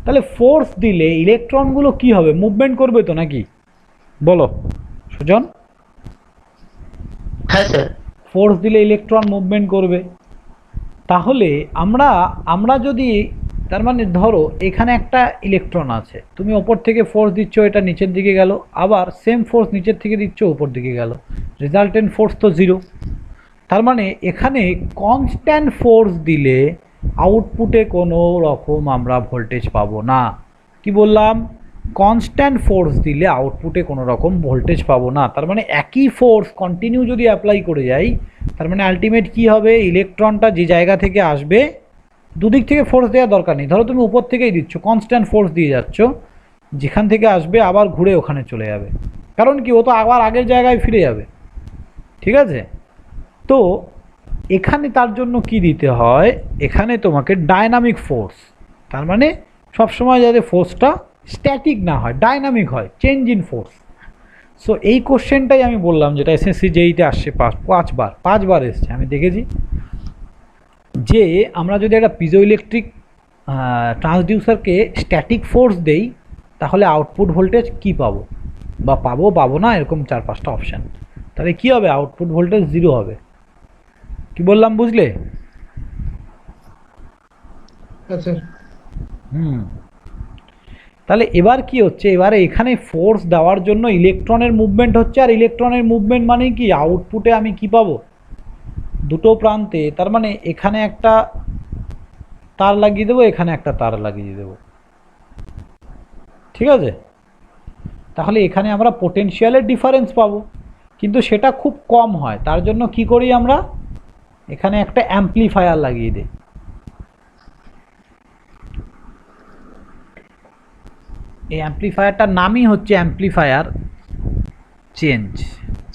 তাহলে ফোর্স দিলে ইলেকট্রনগুলো কি হবে, মুভমেন্ট করবে তো নাকি? বলো সুজন। হ্যাঁ স্যার। ফোর্স দিলে ইলেকট্রন মুভমেন্ট করবে। তাহলে আমরা আমরা যদি, তার মানে ধরো এখানে একটা ইলেকট্রন আছে, তুমি ওপর থেকে ফোর্স দিচ্ছ, এটা নিচের দিকে গেল, আবার সেম ফোর্স নিচের থেকে দিচ্ছ, উপর দিকে গেল, রেজাল্টেন্ট ফোর্স তো জিরো। তার মানে এখানে কনস্ট্যান্ট ফোর্স দিলে আউটপুটে কোনো রকম আমরা ভোল্টেজ পাবো না। কি বললাম? কনস্ট্যান্ট ফোর্স দিলে আউটপুটে কোনো রকম ভোল্টেজ পাবো না। তার মানে একই ফোর্স কন্টিনিউ যদি অ্যাপ্লাই করে যাই, তার মানে আলটিমেট কি হবে, ইলেকট্রনটা যে জায়গা থেকে আসবে, দুদিক থেকে ফোর্স দেওয়ার দরকার নেই, ধরো তুমি উপর থেকেই দিচ্ছ, কনস্ট্যান্ট ফোর্স দিয়ে যাচ্ছ, যেখান থেকে আসবে আবার ঘুরে ওখানে চলে যাবে, কারণ কি ও তো আবার আগের জায়গায় ফিরে যাবে। ঠিক আছে? তো এখানে তার জন্য কি দিতে হয়, এখানে তোমাকে ডায়নামিক ফোর্স, তার মানে সবসময় যাতে ফোর্সটা স্ট্যাটিক না হয়, ডায়নামিক হয়, চেঞ্জ ইন ফোর্স। সো এই কোশ্চেনটাই আমি বললাম, যেটা এসএসসি জেইতে আসছে পাঁচবার এসছে, আমি দেখেছি, যে আমরা যদি একটা পিজো ইলেকট্রিক ট্রান্সডিউসারকে স্ট্যাটিক ফোর্স দেই, তাহলে আউটপুট ভোল্টেজ কি পাবো, বা পাবো না, এরকম 4-5টা অপশান, তাহলে কি হবে, আউটপুট ভোল্টেজ জিরো হবে। কি বললাম বুঝলে? আচ্ছা তাহলে এবার কি হচ্ছে, এবারে এখানে ফোর্স দেওয়ার জন্য ইলেকট্রনের মুভমেন্ট হচ্ছে, আর ইলেকট্রনের মুভমেন্ট মানে কি, আউটপুটে আমি কি পাবো, দুটো প্রান্তে, তার মানে এখানে একটা তার লাগিয়ে দেবো, এখানে একটা তার লাগিয়ে দেবো। ঠিক আছে? তাহলে এখানে আমরা পোটেনশিয়ালের ডিফারেন্স পাবো, কিন্তু সেটা খুব কম হয়। তার জন্য কি করি আমরা, এখানে একটা অ্যাম্প্লিফায়ার লাগিয়ে দিই। এই অ্যাম্প্লিফায়ারটার নামই হচ্ছে অ্যাম্প্লিফায়ার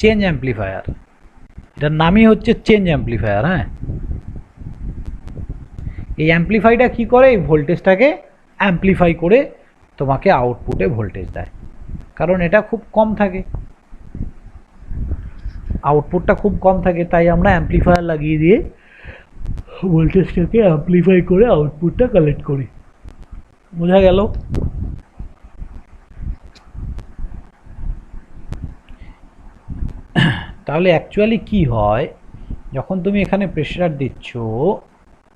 চেঞ্জ অ্যাম্প্লিফায়ার, এটার নামই হচ্ছে চেঞ্জ অ্যাম্প্লিফায়ার। হ্যাঁ, এই অ্যাম্প্লিফাইটা কি করে, এই ভোল্টেজটাকে অ্যাম্প্লিফাই করে তোমাকে আউটপুটে ভোল্টেজ দেয়, কারণ এটা খুব কম থাকে, আউটপুটটা খুব কম থাকে, তাই আমরা অ্যাম্প্লিফায়ার লাগিয়ে দিয়ে ভোল্টেজটাকে অ্যাম্প্লিফাই করে আউটপুটটা কালেক্ট করি। বোঝা গেল? তাহলে অ্যাকচুয়ালি কি হয়, যখন তুমি এখানে প্রেশার দিচ্ছ,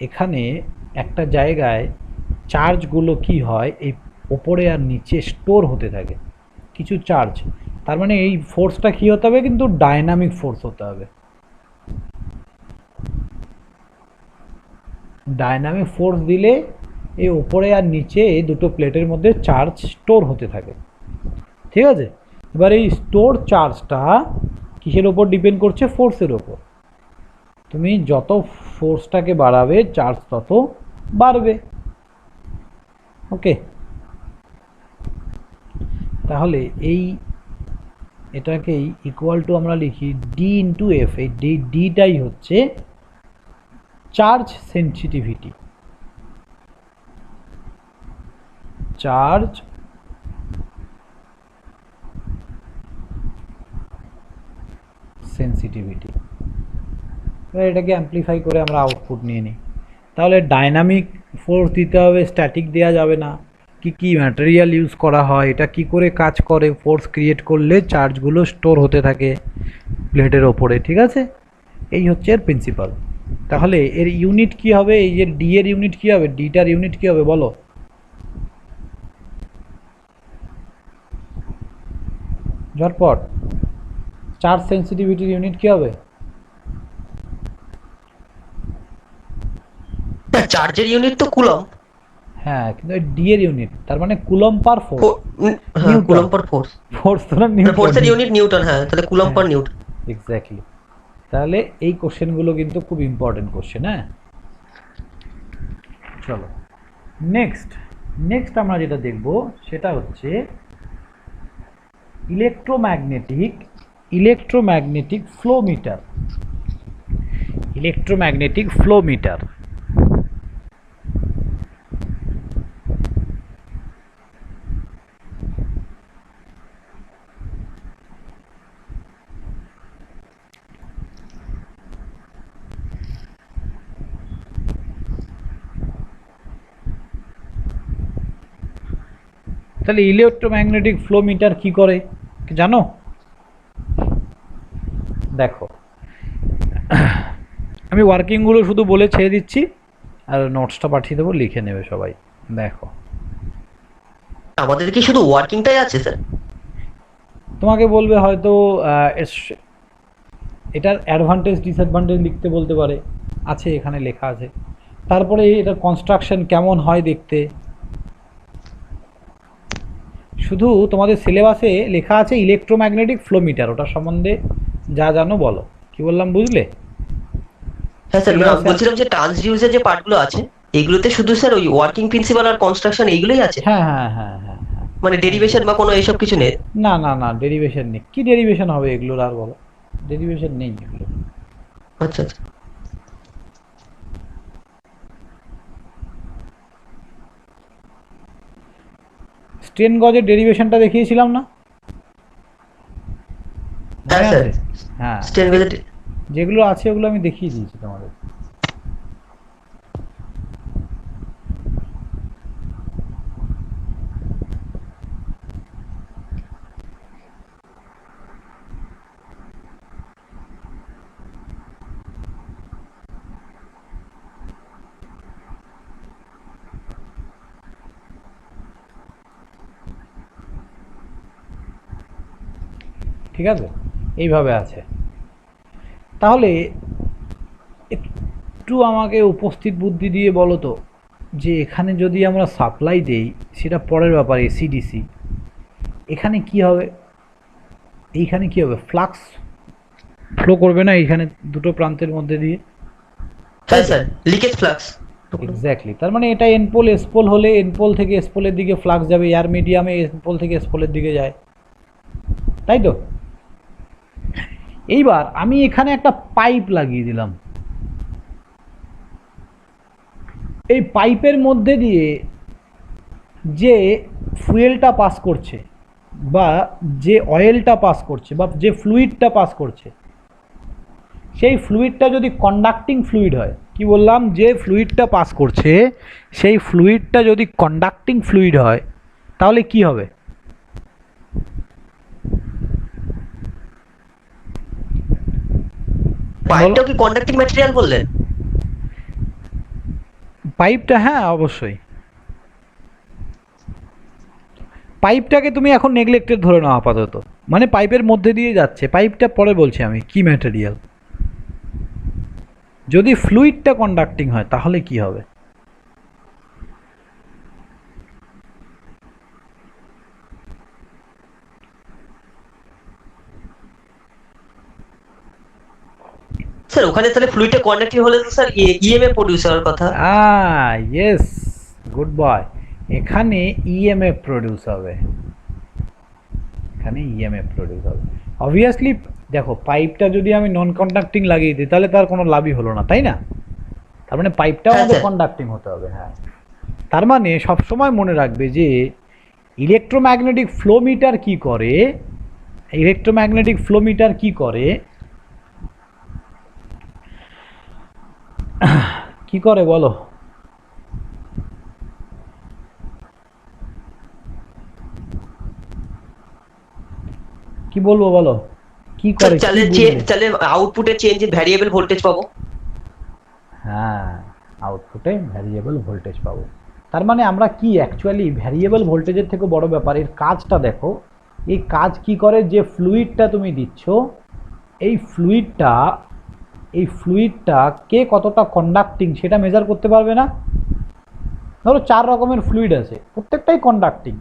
এখানে একটা জায়গায় চার্জগুলো কি হয়, এই ওপরে আর নিচে স্টোর হতে থাকে কিছু চার্জ। তার মানে এই ফোর্সটা কী হতে হবে, কিন্তু ডায়নামিক ফোর্স হতে হবে। ডায়নামিক ফোর্স দিলে এই ওপরে আর নিচে এই দুটো প্লেটের মধ্যে চার্জ স্টোর হতে থাকে। ঠিক আছে? এবার এই স্টোর চার্জটা কিসের ওপর ডিপেন্ড করছে, ফোর্সের ওপর। তুমি যত ফোর্সটাকে বাড়াবে, চার্জ তত বাড়বে। ওকে, তাহলে এটাকেই ইকুয়াল টু আমরা লিখি ডি ইন্টু এফ। এই ডিটাই হচ্ছে চার্জ সেন্সিটিভিটি, চার্জ সেন্সিটিভিটি। এবার এটাকে অ্যাম্প্লিফাই করে আমরা আউটপুট নিয়ে নিই। তাহলে ডাইনামিক ফোর্স দিতে হবে, স্ট্যাটিক দেওয়া যাবে না। কি ম্যাটেরিয়াল ইউজ করা হয়, এটা কি করে কাজ করে, ফোর্স ক্রিয়েট করলে চার্জগুলো স্টোর হতে থাকে প্লেটের ওপরে। ঠিক আছে? এই হচ্ছে এর প্রিন্সিপাল। তাহলে এর ইউনিট কি হবে, এই যে ডি এর ইউনিট কি হবে, ডিটার ইউনিট কি হবে বলো? ঝটপট, চার্জ সেন্সিটিভিটির ইউনিট কি হবে? চার্জের ইউনিট তো কুলম। হ্যাঁ, কিন্তু ডি এর ইউনিট, তার মানে কুলম পার ফোর্স। হ্যাঁ, কুলম পার ফোর্স। ফোর্স তো না, নিউটন। ফোর্সের ইউনিট নিউটন, হ্যাঁ, তাহলে কুলম পার নিউটন। এক্স্যাক্টলি। তাহলে এই কোশ্চেনগুলো কিন্তু খুব ইম্পর্টেন্ট কোশ্চেন। হ্যাঁ, চলো নেক্সট আমরা যেটা দেখব সেটা হচ্ছে ইলেকট্রোম্যাগনেটিক ফ্লো মিটার। তাহলে ইলেকট্রোম্যাগনেটিক ফ্লো মিটার কি করে কি জানো? দেখো, আমি ওয়ার্কিংগুলো শুধু বলে ছেড়ে দিচ্ছি, আর নোটসটা পাঠিয়ে দেবো, লিখে নেবে সবাই। দেখো, আমাদের কি শুধু ওয়ার্কিংটাই আছে স্যার? তোমাকে বলবে হয়তো এটার অ্যাডভান্টেজ ডিসঅ্যাডভান্টেজ লিখতে বলতে পারে, আছে এখানে লেখা আছে। তারপরে এটার কনস্ট্রাকশন কেমন হয় দেখতে। শুধু তোমাদের সিলেবাসে লেখা আছে ইলেকট্রোম্যাগনেটিক ফ্লো মিটার, ওটার সম্বন্ধে যা জানো বলো। কি বললাম বুঝলে? হ্যাঁ স্যার, আমি বলছিলাম যে ট্রান্সডিউসের যে পার্টগুলো আছে এগুলোতে শুধু স্যার ওই ওয়ার্কিং প্রিন্সিপাল আর কনস্ট্রাকশন এইগুলোই আছে, হ্যাঁ হ্যাঁ হ্যাঁ হ্যাঁ হ্যাঁ। মানে ডেরিভেশন বা কোনো এইসব কিছু নেই? না না না, ডেরিভেশন নেই। কি ডেরিভেশন হবে এগুলোর, আর বলো? ডেরিভেশন নেই এগুলো। আচ্ছা আচ্ছা। স্ট্রেন গজের ডেরিভেশনটা দেখিয়েছিলাম না? হ্যাঁ মনে স্যার, আছে? হ্যাঁ, স্ট্রেন গেজের যেগুলো আছে ওগুলো আমি দেখিয়ে দিয়েছি তোমাদের। ঠিক আছে, এইভাবে আছে। তাহলে একটু আমাকে উপস্থিত বুদ্ধি দিয়ে বলো তো, যে এখানে যদি আমরা সাপ্লাই দেই, সেটা পরের ব্যাপার, এসিডিসি, এখানে কি হবে? এইখানে কি হবে? ফ্লাক্স ফ্লো করবে না এইখানে দুটো প্রান্তের মধ্যে দিয়ে? হ্যাঁ স্যার, লিকেজ ফ্লাক্স। এক্স্যাক্টলি, তার মানে এটা এনপোল এসপোল হলে এনপোল থেকে এসপোলের দিকে ফ্লাক্স যাবে, এয়ার মিডিয়ামে এনপোল থেকে এসপোলের দিকে যায়, তাই তো? এইবার আমি এখানে একটা পাইপ লাগিয়ে দিলাম, এই পাইপের মধ্যে দিয়ে যে ফুয়েলটা পাস করছে, বা যে অয়েলটা পাস করছে, বা যে ফ্লুইডটা পাস করছে, সেই ফ্লুইডটা যদি কন্ডাক্টিং ফ্লুইড হয়, কি বললাম? যে ফ্লুইডটা পাস করছে সেই ফ্লুইডটা যদি কন্ডাক্টিং ফ্লুইড হয়, তাহলে কি হবে? পাইপটাও কি কন্ডাক্টিং ম্যাটেরিয়াল বললেন? পাইপটা, হ্যাঁ অবশ্যই। পাইপটাকে তুমি এখন নেগলেক্টেড ধরে নাও আপাতত, মানে পাইপের মধ্যে দিয়ে যাচ্ছে, পাইপটা পরে বলছি আমি কি ম্যাটেরিয়াল। যদি ফ্লুইডটা কন্ডাক্টিং হয় তাহলে কি হবে? স্যার ওখানে তাহলে ফ্লুইডটা কন্ডাক্টিং হলে তো স্যার ইএমএফ প্রডিউস হওয়ার কথা। Yes, good boy. এখানে ইএমএফ প্রডিউস হবে, এখানে ইএমএফ প্রডিউস হবে অবভিয়াসলি। দেখো, পাইপটা যদি আমি নন কন্ডাক্টিং লাগিয়ে দিই তাহলে তার কোনো লাভই হলো না, তাই না? তার মানে পাইপটাও হ্যাঁ, আমাদের স্যার। কন্ডাক্টিং হতে হবে। হ্যাঁ, তার মানে সবসময় মনে রাখবে যে ইলেকট্রোম্যাগনেটিক ফ্লো মিটার কি করে, ইলেকট্রোম্যাগনেটিক ফ্লো মিটার কি করে, কি করে বলো? কি বলবো বলো, কি স্যার করে? কি বুঝলে? চালে আউটপুটে চেঞ্জ ভ্যারিয়েবল ভোল্টেজ পাবো। হ্যাঁ, আউটপুটে ভ্যারিয়েবল ভোল্টেজ পাবো। তার মানে আমরা কি অ্যাকচুয়ালি ভ্যারিয়েবল ভোল্টেজের থেকে বড় ব্যাপার, এর কাজটা দেখো। এই কাজ কি করে? যে ফ্লুইডটা তুমি দিচ্ছ, এই ফ্লুইডটা কে কতটা কন্ডাক্টিং সেটা মেজার করতে পারবে না? ধরো 4 রকমের ফ্লুইড আছে, প্রত্যেকটাই কন্ডাক্টিং,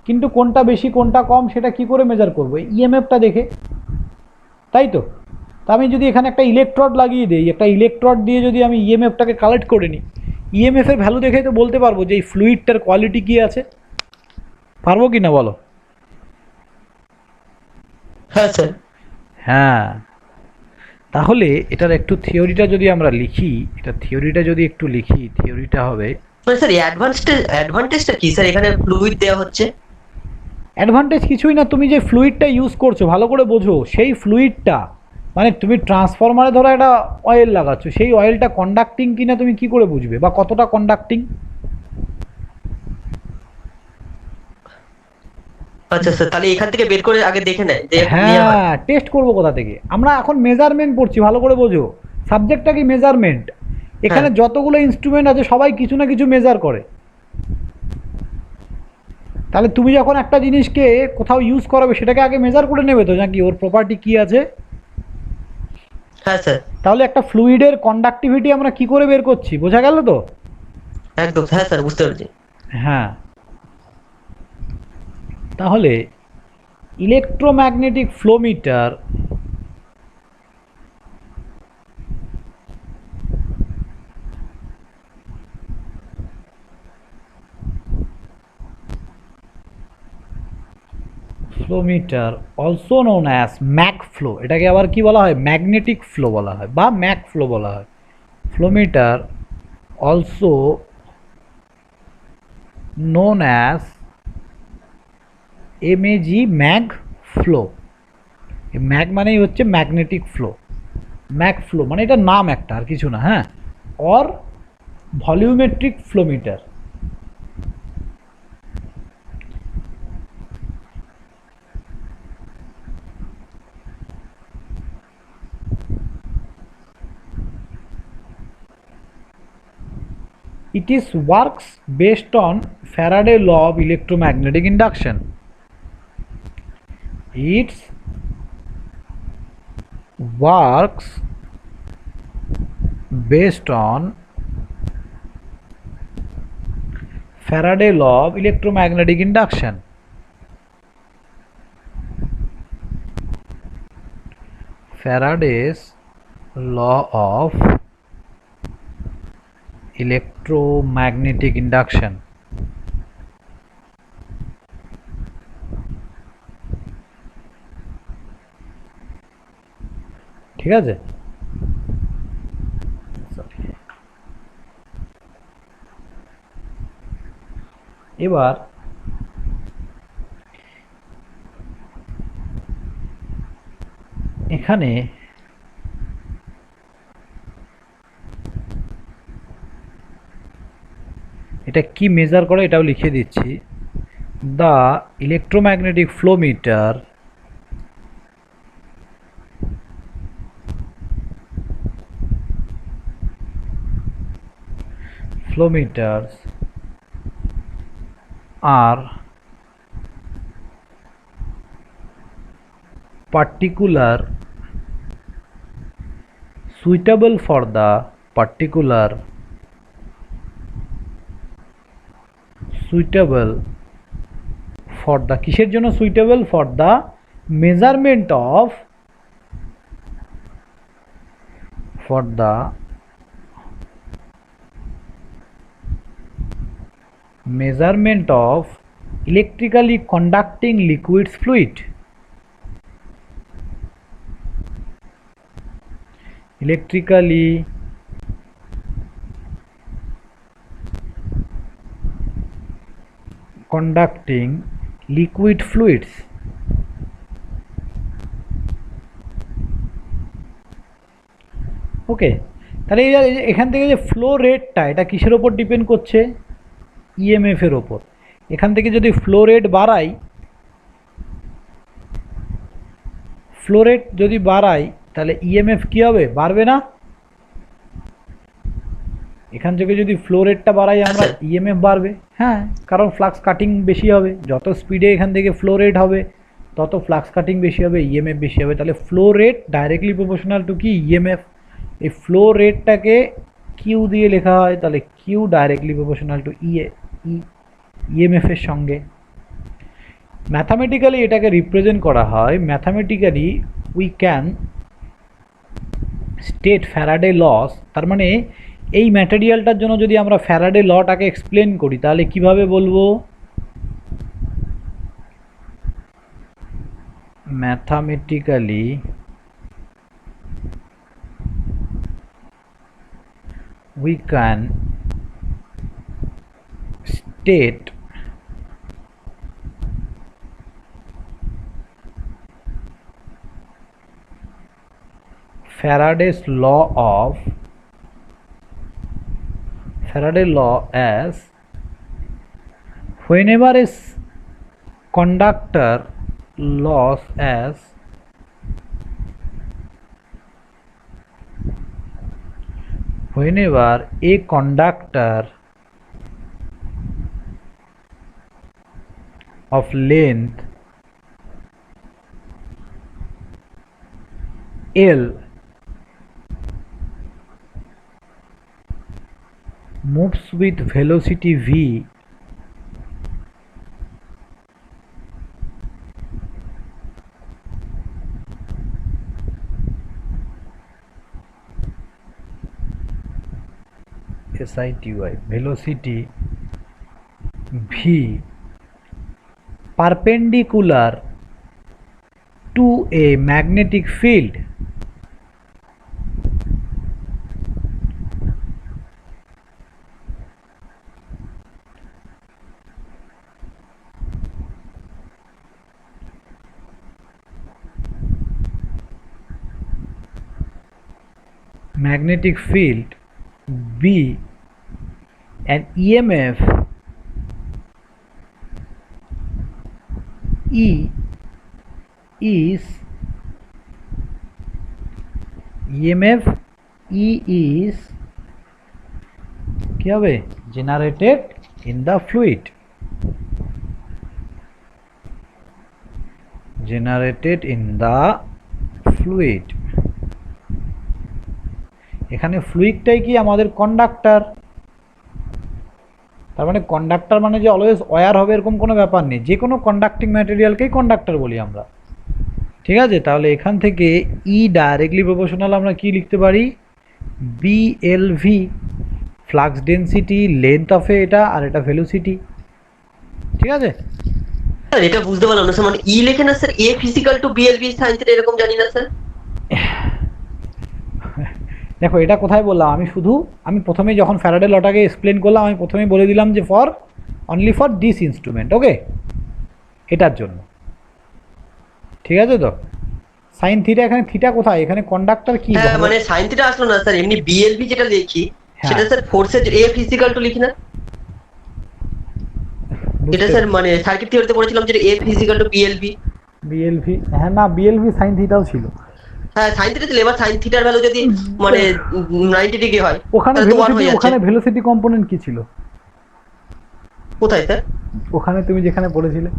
কিন্তু কোনটা বেশি কোনটা কম সেটা কি করে মেজার করবো? ইএমএফটা দেখে, তাই তো? তা আমি যদি এখানে একটা ইলেকট্রড লাগিয়ে দিই, একটা ইলেকট্রড দিয়ে যদি আমি ইএমএফটাকে কালেক্ট করে নিই, ইএমএফ এর ভ্যালু দেখেই তো বলতে পারবো যে এই ফ্লুইডটার কোয়ালিটি কি আছে। পারবো কি না বলো? হ্যাঁ স্যার। হ্যাঁ, তাহলে এটার একটু থিওরিটা যদি আমরা লিখি, এটা থিওরিটা যদি একটু লিখি, থিওরিটা হবে, মানে স্যার অ্যাডভান্টেজটা কি স্যার এখানে ফ্লুইড দেওয়া হচ্ছে? অ্যাডভান্টেজ কিছুই না, তুমি যে ফ্লুইডটা ইউজ করছো ভালো করে বোঝো, সেই ফ্লুইডটা, মানে তুমি ট্রান্সফরমারে ধরো একটা অয়েল লাগাচ্ছ, সেই অয়েলটা কন্ডাক্টিং কিনা তুমি কি করে বুঝবে, বা কতটা কন্ডাক্টিং? আচ্ছা স্যার, তাহলে এখান থেকে বের করে আগে দেখে নেয় যে নেওয়া হয়। হ্যাঁ, টেস্ট করব কোথা থেকে? আমরা এখন মেজারমেন্ট পড়ছি, ভালো করে বোঝো। সাবজেক্টটা কি? মেজারমেন্ট। হ্যাঁ। এখানে যতগুলো ইনস্ট্রুমেন্ট আছে সবাই কিছু না কিছু মেজার করে। তাহলে তুমি যখন একটা জিনিসকে কোথাও ইউজ করাবে সেটাকে আগে মেজার করে নেবে তো, নাকি ওর প্রপার্টি কি আছে। হ্যাঁ স্যার। তাহলে একটা ফ্লুইডের কন্ডাক্টিভিটি আমরা কি করে বের করছি, বোঝা গেল তো? একদম, হ্যাঁ স্যার, বুঝতে পেরেছি। হ্যাঁ, তাহলে electromagnetic flowmeter flowmeter also known as mag flow, এটাকে আবার কি বলা হয়? ম্যাগনেটিক ফ্লো বলা হয় বা ম্যাক ফ্লো বলা হয়। Flowmeter also known as M A G mag flow. Mag মানেই হচ্ছে ম্যাগনেটিক ফ্লো। ম্যাক ফ্লো মানে এটা নাম একটা, আর কিছু না। হ্যাঁ, or volumetric flowmeter. It is works based on Faraday law of electromagnetic induction. It works based on Faraday law of electromagnetic induction. Faraday's law of electromagnetic induction. ঠিক আছে। এবার এখানে এটা কি মেজার করে এটাও লিখে দিচ্ছি। The electromagnetic flowmeter flometers are particular suitable for the particular suitable for the কিসের জন্য suitable for the measurement of for the measurement of electrically conducting liquids fluid. Electrically conducting liquid fluids. ওকে, তাহলে এখান থেকে যে ফ্লো রেটটা, এটা কিসের ওপর ডিপেন্ড করছে? ইএমএফ এর ওপর। এখান থেকে যদি ফ্লো রেট বাড়াই, ফ্লো রেট যদি বাড়াই তাহলে ইএমএফ কী হবে? বাড়বে না? এখান থেকে যদি ফ্লো রেটটা বাড়াই আমরা, ইএমএফ বাড়বে। হ্যাঁ, কারণ ফ্লাক্স কাটিং বেশি হবে। যত স্পিডে এখান থেকে ফ্লো রেট হবে তত ফ্লাক্স কাটিং বেশি হবে, ইএমএফ বেশি হবে। তাহলে flow rate directly proportional to কি? ইএমএফ। এই ফ্লো রেটটাকে কিউ দিয়ে লেখা হয়, তাহলে Q directly proportional to EMF এর সঙ্গে। ম্যাথামেটিক্যালি এটাকে রিপ্রেজেন্ট করা হয়, mathematically we can state Faraday laws. তার মানে এই ম্যাটেরিয়ালটার জন্য যদি আমরা ফ্যারাডে লটাকে এক্সপ্লেন করি তাহলে কিভাবে বলবো? Mathematically we can state Faraday's law as whenever conductor loss as whenever a conductor of length L moves with velocity v SITY velocity v perpendicular to a magnetic field B and EMF E is क्या হবে generated in the fluid এখানে ফ্লুইডটাই কি আমাদের conductor তার মানে conductor মানে যে always wire হবে এরকম কোনো ব্যাপার নেই যে কোনো কন্ডাক্টিং ম্যাটেরিয়ালকেই কন্ডাক্টর বলি আমরা ঠিক আছে তাহলে এখান থেকে ই ডাইরেক্টলি প্রপোর্শনাল আমরা কি লিখতে পারি বিএলভি ফ্লাক্স ডেনসিটি লেন্থ অফ এটা আর এটা ভেলোসিটি ঠিক আছে স্যার এটা বুঝতে পারলাম না স্যার মানে ই লেখে না sir a physical two বিএলভি sine theta এরকম জানি না স্যার দেখো এটা কোথায় বললাম আমি প্রথমে যখন ফ্যারাডে লটাকে এক্সপ্লেন করলাম আমি প্রথমেই বলে দিলাম যে অনলি ফর দিস ইনস্ট্রুমেন্ট ওকে এটার জন্য ঠিক আছে তো সাইন থিটা এখানে থিটা কোথায় এখানে কন্ডাক্টর কি হ্যাঁ মানে সাইন থিটা আসলো না স্যার এমনি বিএলভি যেটা লিখি সেটা স্যার ফোর্সের এ ফিজিক্যাল টু লিখি না এটা স্যার মানে সার্কিট থিওরিতে পড়েছিলাম যে এ ফিজিক্যাল টু বিএলভি হ্যাঁ না বিএলভি সাইন থিটাও ছিল হ্যাঁ সাইন থিটা ছিল এবার সাইন থিটার ভ্যালু যদি মানে 90 ডিগ্রি হয় ওখানে ভেলোসিটি কম্পোনেন্ট কি ছিল কোথায় স্যার ওখানে তুমি যেখানে পড়েছিলে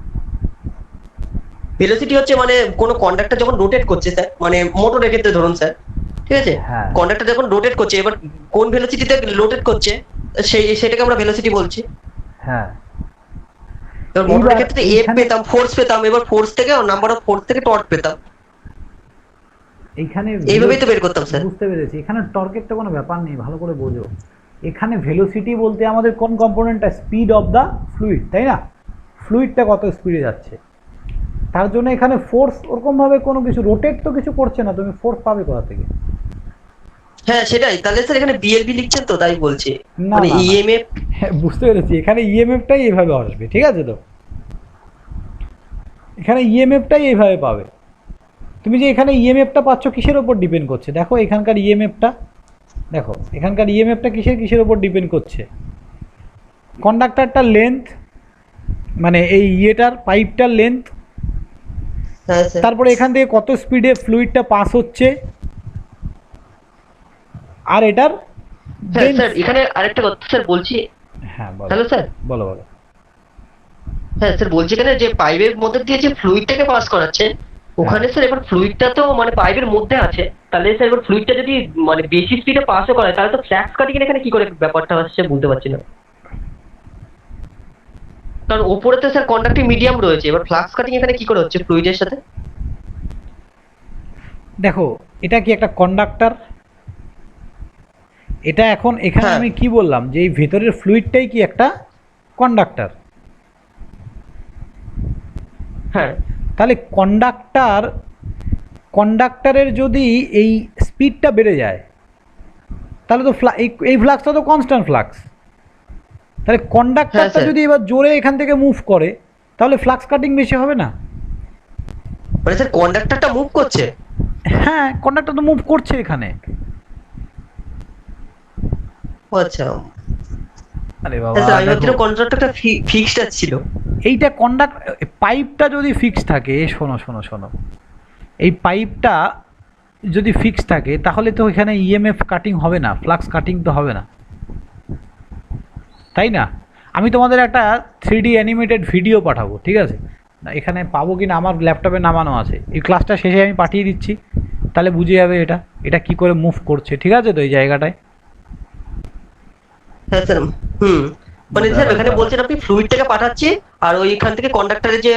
ভেলোসিটি হচ্ছে মানে কোনো কন্ডাক্টর যখন রোটেট করছে স্যার মানে মোটরের ক্ষেত্রে ধরুন স্যার ঠিক আছে কন্ডাক্টর যখন রোটেট করছে এবার কোন ভেলোসিটিতে রোটেট করছে সেটাকে আমরা ভেলোসিটি বলছি হ্যাঁ এবার মোটরের ক্ষেত্রে এফ পেতাম ফোর্স পেতাম এবার ফোর্স থেকে নাম্বার অফ ফোর্স থেকে টর্ক পেতাম এইখানে এইভাবেই তো বের করতাম স্যার বুঝতে পেরেছি এখানে টর্কের তো কোনো ব্যাপার নেই ভালো করে বোঝো এখানে ভেলোসিটি বলতে আমাদের কোন কম্পোনেন্টটা স্পিড অফ দা ফ্লুইড তাই না ফ্লুইডটা কত স্পিডে যাচ্ছে তার জন্য এখানে ফোর্স ওরকম ভাবে কোনো কিছু রোটেট তো কিছু করছে না তুমি ফোর্স পাবে কোথা থেকে হ্যাঁ সেটাই তাহলে স্যার এখানে বিএলভি লিখছেন তো তাই বলছি মানে ইএমএফ বুঝতে পেরেছি এখানে ইএমএফটাই এইভাবে আসবে ঠিক আছে তো এখানে ইএমএফটাই এইভাবে পাবে তুমি যে এখানে ইএমএফটা পাচ্ছ কিসের উপর ডিপেন্ড করছে দেখো এখানকার ইএমএফটা দেখো এখানকার ইএমএফটা কিসের উপর ডিপেন্ড করছে কন্ডাক্টরটার লেন্থ মানে এই ইয়েটার পাইপটার লেন্থ তারপরে এখান থেকে কত স্পিডে ফ্লুইডটা পাস হচ্ছে আর এটার স্যার এখানে আরেকটা কথা স্যার বলছি হ্যাঁ হ্যালো স্যার বলো হ্যাঁ স্যার বলছি এখানে যে পাইপের মধ্যে দিয়ে যে ফ্লুইডটাকে পাস করাচ্ছে ওখানে স্যার এবার ফ্লুইডটা তো মানে পাইপের মধ্যে আছে তাহলে স্যার এবার ফ্লুইডটা যদি মানে বেশি স্পিডে পাসও করে তাহলে তো ফ্ল্যাক্স কাটিং এখানে কি করে ব্যাপারটা হচ্ছে বুঝতে পারছি না কারণ ওপরে তো স্যার কন্ডাক্টিং মিডিয়াম রয়েছে এবার ফ্লাক্স কাটিং এখানে কি করে হচ্ছে ফ্লুইডের সাথে দেখো এটা কি একটা কন্ডাক্টর এটা এখন এখানে আমি কি বললাম যে এই ভেতরের ফ্লুইডটাই কি একটা কন্ডাক্টর হ্যাঁ তাহলে কন্ডাক্টরের যদি এই স্পিডটা বেড়ে যায় তাহলে তো এই ফ্লাক্সটা তো কনস্ট্যান্ট ফ্লাক্স তাহলে কন্ডাক্টরটা যদি এবার জোরে এখান থেকে মুভ করে তাহলে ফ্লাক্স কাটিং বেশি হবে না মানে স্যার কন্ডাক্টরটা মুভ করছে হ্যাঁ কন্ডাক্টর তো মুভ করছে এখানে আচ্ছা আরে বাবা স্যার আমি ভাবছিলাম কন্ডাক্টরটা ফিক্সড ছিল এইটা কন্ডাক্ট পাইপটা যদি ফিক্স থাকে, শোনো শোনো শোনো, এই পাইপটা যদি ফিক্স থাকে তাহলে তো এখানে ইএমএফ কাটিং হবে না, ফ্লাক্স কাটিং তো হবে না, তাই না? আমি তোমাদের একটা 3D অ্যানিমেটেড ভিডিও পাঠাবো, ঠিক আছে? না এখানে পাবো কি না, আমার ল্যাপটপে নামানো আছে, এই ক্লাসটা শেষে আমি পাঠিয়ে দিচ্ছি, তাহলে বুঝে যাবে এটা এটা কি করে মুভ করছে, ঠিক আছে তো এই জায়গাটায়। হ্যাঁ স্যার। হুম। মানে স্যার দাঁড়াও, এখানে দাঁড়াও। বলছেন আপনি ফ্লুইডটাকে পাঠাচ্ছি, আর ওইখান থেকে কন্ডাক্টরের যে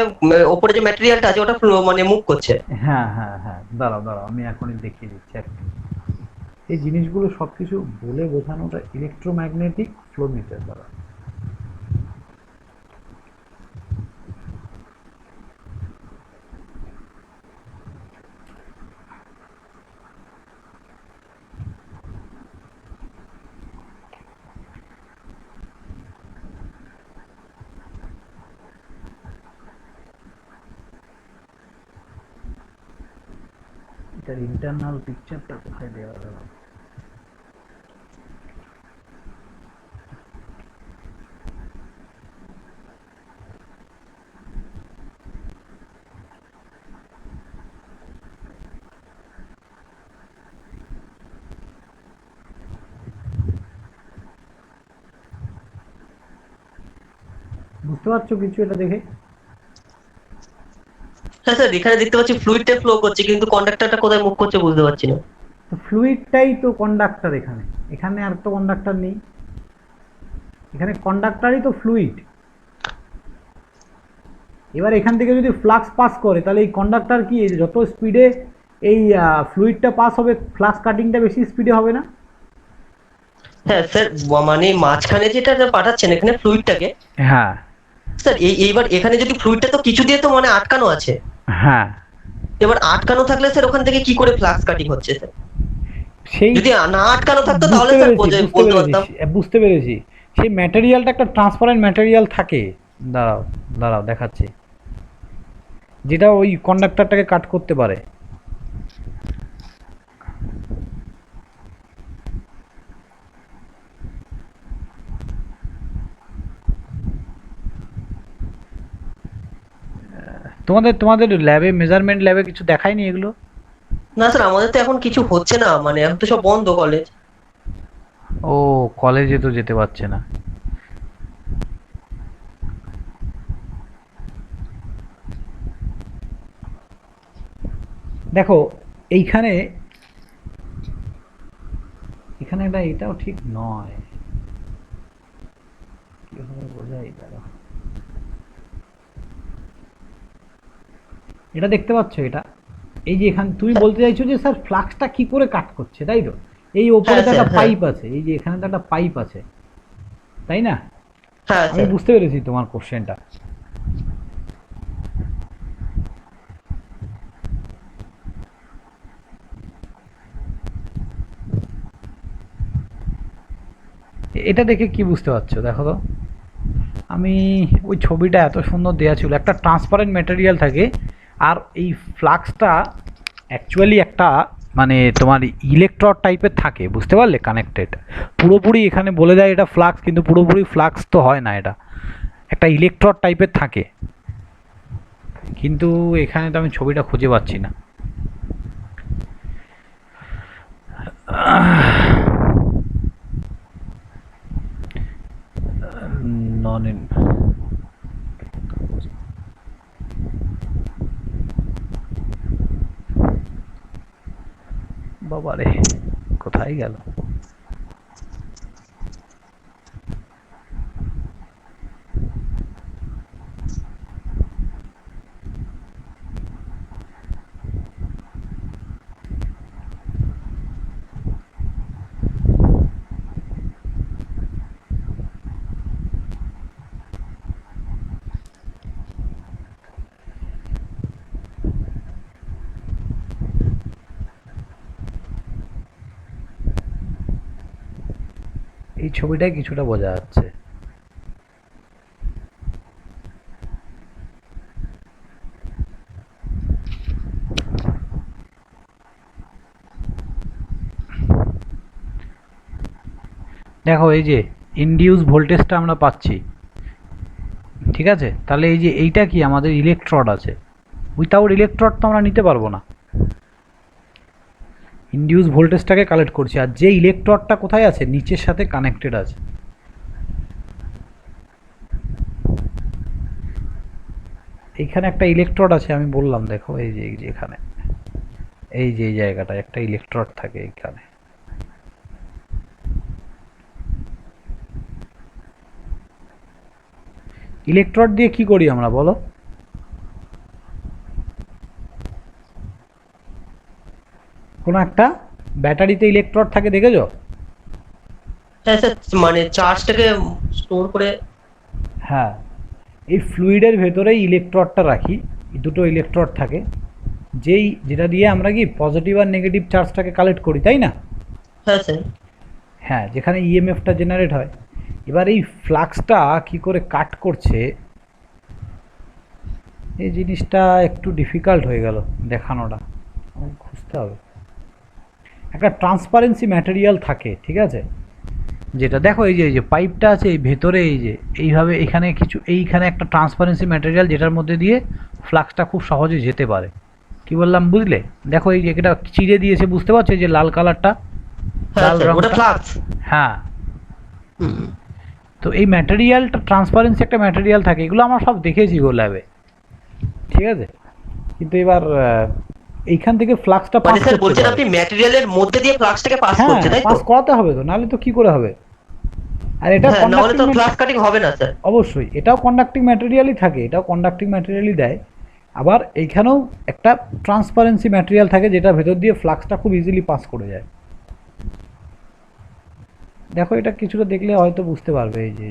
ওপরে যে ম্যাটেরিয়ালটা আছে ওটা মানে মুভ করছে। হ্যাঁ হ্যাঁ হ্যাঁ, দাঁড়াও দাঁড়াও, আমি এখনই দেখিয়ে দিচ্ছি এক মিনিট। এই জিনিসগুলো সব কিছু বলে বোঝানোটা ইলেকট্রোম্যাগনেটিক ফ্লোমিটার দ্বারা। এটার ইন্টারনাল পিকচারটা কোথায় দেওয়া গেল? বুঝতে পারছো কিছু এটা দেখে? হ্যাঁ স্যার, এখানে দেখতে পাচ্ছি ফ্লুইডটা ফ্লো করছে, কিন্তু কন্ডাক্টরটা কোথায় মুভ করছে বুঝতে পারছি না। তো ফ্লুইডটাই তো কন্ডাক্টর, এখানে এখানে আর তো কন্ডাক্টর নেই, এখানে কন্ডাক্টরই তো ফ্লুইড। এবার এখান থেকে যদি ফ্লাক্স পাস করে তাহলে এই কন্ডাক্টর কি যত স্পিডে এই ফ্লুইডটা পাস হবে, ফ্লাক্স কাটিংটা বেশি স্পিডে হবে না? হ্যাঁ স্যার, মানে মাঝখানে যেটা পাঠাচ্ছেন এখানে ফ্লুইডটাকে, হ্যাঁ স্যার এইবার এখানে যদি ফ্লুইডটা তো কিছু দিয়ে তো মানে আটকানো আছে, হ্যাঁ, এবার আটকানো থাকলে স্যার ওখান থেকে কি করে ফ্লাক্স কাটিং হচ্ছে স্যার? সেই যদি না আটকানো থাকতো তাহলে বুঝতে স্যার পেরেছি বুঝতে বলতে পেরেছি পারতাম। বুঝতে পেরেছি, সেই ম্যাটেরিয়ালটা একটা ট্রান্সপারেন্ট ম্যাটেরিয়াল থাকে, দাঁড়াও দাঁড়াও দেখাচ্ছি, যেটা ওই কন্ডাক্টরটাকে কাট করতে পারে। তোমাদের তোমাদের ল্যাবে, মেজারমেন্ট ল্যাবে কিছু দেখায়নি এগুলো? না স্যার, আমাদের তো এখন কিছু হচ্ছে না, মানে এখন তো সব বন্ধ কলেজ। ও, কলেজে তো যেতে পারছে না। দেখো এইখানে, এখানে একটা, এটাও ঠিক নয়, কিভাবে বোঝাই, দাঁড়াও। এটা দেখতে পাচ্ছ এটা, এই যে এখানে তুমি বলতে চাইছো যে স্যার ফ্লাক্সটা কি করে কাট করছে, তাই তো? এই ওপরে হ্যাঁ তো একটা স্যার, হ্যাঁ। পাইপ আছে, এই যে এখানে তো একটা পাইপ আছে, তাই না? হ্যাঁ আমি স্যার। বুঝতে পেরেছি তোমার কোশ্চেনটা। এটা দেখে কি বুঝতে পারছো দেখো তো, আমি ওই ছবিটা এত সুন্দর দেওয়া ছিল, একটা ট্রান্সপারেন্ট ম্যাটেরিয়াল থাকে, আর এই ফ্লাক্সটা অ্যাকচুয়ালি একটা মানে তোমার ইলেকট্রড টাইপের থাকে, বুঝতে পারলে, কানেক্টেড পুরোপুরি, এখানে বলে দেয় এটা ফ্লাক্স, কিন্তু পুরোপুরি ফ্লাক্স তো হয় না, এটা একটা ইলেকট্রড টাইপের থাকে, কিন্তু এখানে তো আমি ছবিটা খুঁজে পাচ্ছি না। নন, বাবারে কোথায় গেল? এই ছবিটায় কিছুটা বোঝা যাচ্ছে। দেখো এই যে ইনডিউস ভোল্টেজটা আমরা পাচ্ছি, ঠিক আছে, তাহলে এই যে এইটা কি আমাদের ইলেকট্রড আছে, উইথাউট ইলেকট্রড তো আমরা নিতে পারবো না। ইনডিউস ভোল্টেজটাকে কালেক্ট করছি, আর যে ইলেকট্রডটা কোথায় আছে, নিচের সাথে কানেক্টেড আছে। এইখানে একটা ইলেকট্রড আছে, আমি বললাম দেখো এই যে এখানে এই যে এই জায়গাটায় একটা ইলেকট্রড থাকে এইখানে। ইলেকট্রড দিয়ে কি করি আমরা বলো? কোনো একটা ব্যাটারিতে ইলেকট্রড থাকে, দেখেছো? হ্যাঁ স্যার, মানে চার্জটাকে স্টোর করে। হ্যাঁ, এই ফ্লুইডের ভেতরেই ইলেকট্রডটা রাখি, এই দুটো ইলেকট্রড থাকে, যেটা দিয়ে আমরা কি পজিটিভ আর নেগেটিভ চার্জটাকে কালেক্ট করি, তাই না? হ্যাঁ স্যার। হ্যাঁ, যেখানে ইএমএফটা জেনারেট হয়। এবার এই ফ্লাক্সটা কি করে কাট করছে, এই জিনিসটা একটু ডিফিকাল্ট হয়ে গেল দেখানোটা, আমাকে খুঁজতে হবে। একটা ট্রান্সপারেন্সি ম্যাটেরিয়াল থাকে, ঠিক আছে, যেটা দেখো এই যে পাইপটা আছে এই ভেতরে, এই যে এইভাবে এখানে কিছু, এইখানে একটা ট্রান্সপারেন্সি ম্যাটেরিয়াল যেটার মধ্যে দিয়ে ফ্লাক্সটা খুব সহজে যেতে পারে। কি বললাম বুঝলে? দেখো এই যে এটা চিড়ে দিয়েছে, বুঝতে পারছো, এই যে লাল কালারটা, হ্যাঁ লাল স্যার, ওটা রংটা। ফ্লাক্স। হ্যাঁ, তো এই ম্যাটেরিয়ালটা ট্রান্সপারেন্সি একটা ম্যাটেরিয়াল থাকে, এগুলো আমরা সব দেখেছি গো ল্যাবে, ঠিক আছে। কিন্তু এবার এইখান থেকে ফ্লাক্সটা মানে পাস স্যার করতে বলছেন পারে। আপনি ম্যাটেরিয়ালের মধ্যে দিয়ে ফ্লাক্সটাকে পাস হ্যাঁ, করছে, তাই তো? পাস করাতে হবে তো, নাহলে তো কি করে হবে। আর এটা হ্যাঁ, না হলে তো কন্ডাক্টিং, ফ্লাক্স কাটিং হবে না স্যার। অবশ্যই এটাও কন্ডাক্টিং ম্যাটেরিয়ালই থাকে, এটাও কন্ডাক্টিং ম্যাটেরিয়ালই দেয়। আবার এইখানেও একটা ট্রান্সপারেন্সি ম্যাটেরিয়াল থাকে, যেটা ভেতর দিয়ে ফ্লাক্সটা খুব ইজিলি পাস করে যায়। দেখো এটা কিছুটা দেখলে হয়তো বুঝতে পারবে, এই যে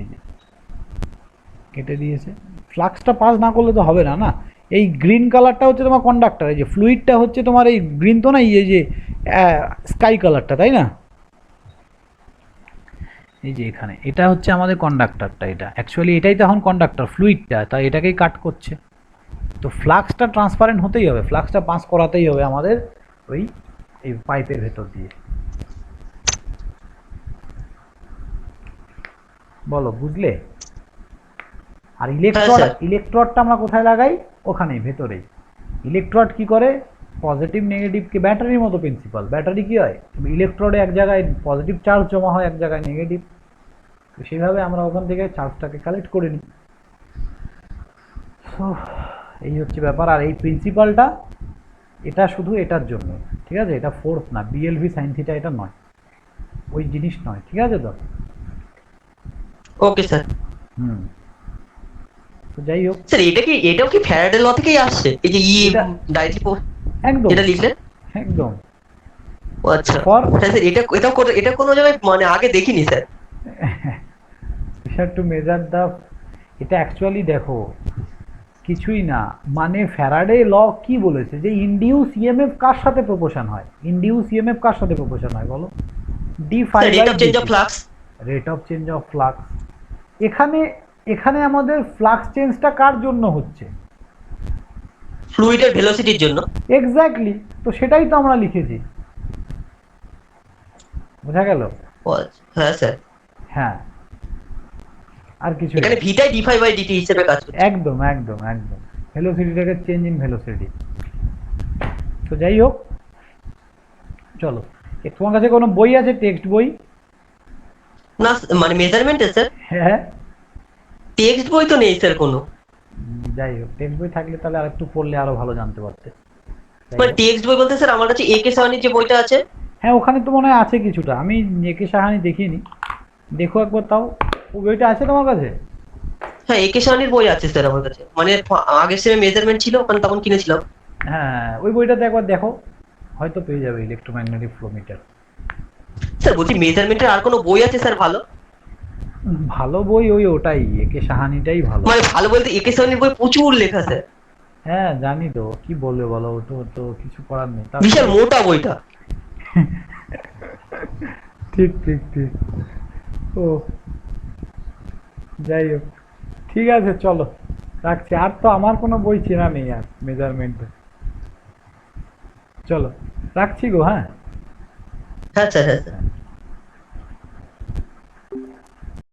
কেটে দিয়েছে। ফ্লাক্সটা পাস না করলে তো হবে না, না। এই গ্রিন কালারটা হচ্ছে তোমার কন্ডাক্টর, এই যে ফ্লুইডটা হচ্ছে তোমার এই গ্রিন, তো না, এই যে স্কাই কালারটা, তাই না? এই যে এখানে এটা হচ্ছে আমাদের কন্ডাক্টরটা, এটা অ্যাকচুয়ালি এটাই তো এখন কন্ডাক্টর, ফ্লুইডটা, তাই এটাকেই কাট করছে। তো ফ্লাক্সটা ট্রান্সপারেন্ট হতেই হবে, ফ্লাক্সটা পাস করাতেই হবে আমাদের ওই এই পাইপের ভেতর দিয়ে। বলো বুঝলে? আর স্যার। ইলেকট্রডটা আমরা কোথায় লাগাই? ওখানেই ভেতরেই। ইলেকট্রড কি করে, পজিটিভ নেগেটিভকে, ব্যাটারির মতো প্রিন্সিপাল। ব্যাটারি কি হয়, ইলেকট্রডে এক জায়গায় পজিটিভ চার্জ জমা হয়, এক জায়গায় নেগেটিভ, তো সেইভাবে আমরা ওখান থেকে চার্জটাকে কালেক্ট করে নিই। So, এই হচ্ছে ব্যাপার। আর এই প্রিন্সিপালটা, এটা শুধু এটার জন্য, ঠিক আছে, এটা ফোর্স না, বিএলভি সাইন থিটা এটা নয়, ওই জিনিস নয়, ঠিক আছে তো? Okay sir. হুম, তো যাই হোক, স্যার এটাও কি ফ্যারাডে ল থেকেই আসছে, এই যে এটা ডাইরেক্টলি একদম এটা লিখলেন? একদম ও আচ্ছা। ফর হ্যাঁ স্যার, এটা কোনো জায়গায় মানে আগে দেখিনি স্যার। টু মেজার দ্য, এটা অ্যাকচুয়ালি দেখো কিছুই না, মানে ফ্যারাডে ল কি বলেছে, যে ইনডিউস ইএমএফ কার সাথে প্রপোর্শন হয়, ইনডিউস ইএমএফ কার সাথে প্রপোর্শন হয় বলো? D phi sir rate of change of flux. Rate of change of flux. এখানে এখানে আমাদের ফ্লাক্স চেঞ্জটা কার জন্য হচ্ছে? ফ্লুইডের ভেলোসিটির জন্য। এক্স্যাক্টলি, তো সেটাই তো আমরা লিখেছি, বোঝা গেল? ও আচ্ছা, হ্যাঁ স্যার। হ্যাঁ, আর কিছু এখানে ভিটাই ডিফাই বাই ডিটি হিসেবে কাজ করছে। একদম একদম একদম, ভেলোসিটিটাকে চেঞ্জ ইন ভেলোসিটি। তো যাই হোক, চলো, তোমার কাছে কোনো বই আছে, টেক্সট বই? না মানে মেজারমেন্টে স্যার হ্যাঁ, টেক্সট বই তো নেই স্যার কোনো। যাই হোক, টেক্সট বই থাকলে তাহলে আরেকটু পড়লে আরো ভালো জানতে পারতে। যাই মানে হোক। টেক্সট বই বলতে স্যার আমার কাছে একে সাহানির যে বইটা আছে। হ্যাঁ, ওখানে তো মনে হয় আছে কিছুটা, আমি একে সাহানি দেখিনি, দেখো একবার তাও। ও বইটা আছে তোমার কাছে? হ্যাঁ একে সাহানির বই আছে স্যার আমার কাছে, মানে আগের সেমে মেজারমেন্ট ছিল ওখানে, তখন কিনেছিলাম। হ্যাঁ, ওই বইটাতে একবার দেখো, হয়তো পেয়ে যাবে, ইলেকট্রোম্যাগনেটিক ফ্লো মিটার। স্যার বলছি মেজারমেন্টের আর কোনো বই আছে স্যার ভালো? ভালো বই ওই ওটাই, একে সাহানিটাই ভালো। মানে ভালো বলতে একে সাহানির বই প্রচুর লেখা স্যার। হ্যাঁ জানি তো, কি বলবে বলো, ও তো তো কিছু করার নেই। বিশাল মোটা বইটা। ঠিক ঠিক ঠিক। ও যাই হোক, ঠিক আছে, চলো রাখছি, আর তো আমার কোনো বই চেনা নেই আর মেজারমেন্টে। চলো রাখছি গো, হ্যাঁ। হ্যাঁ স্যার, হ্যাঁ স্যার।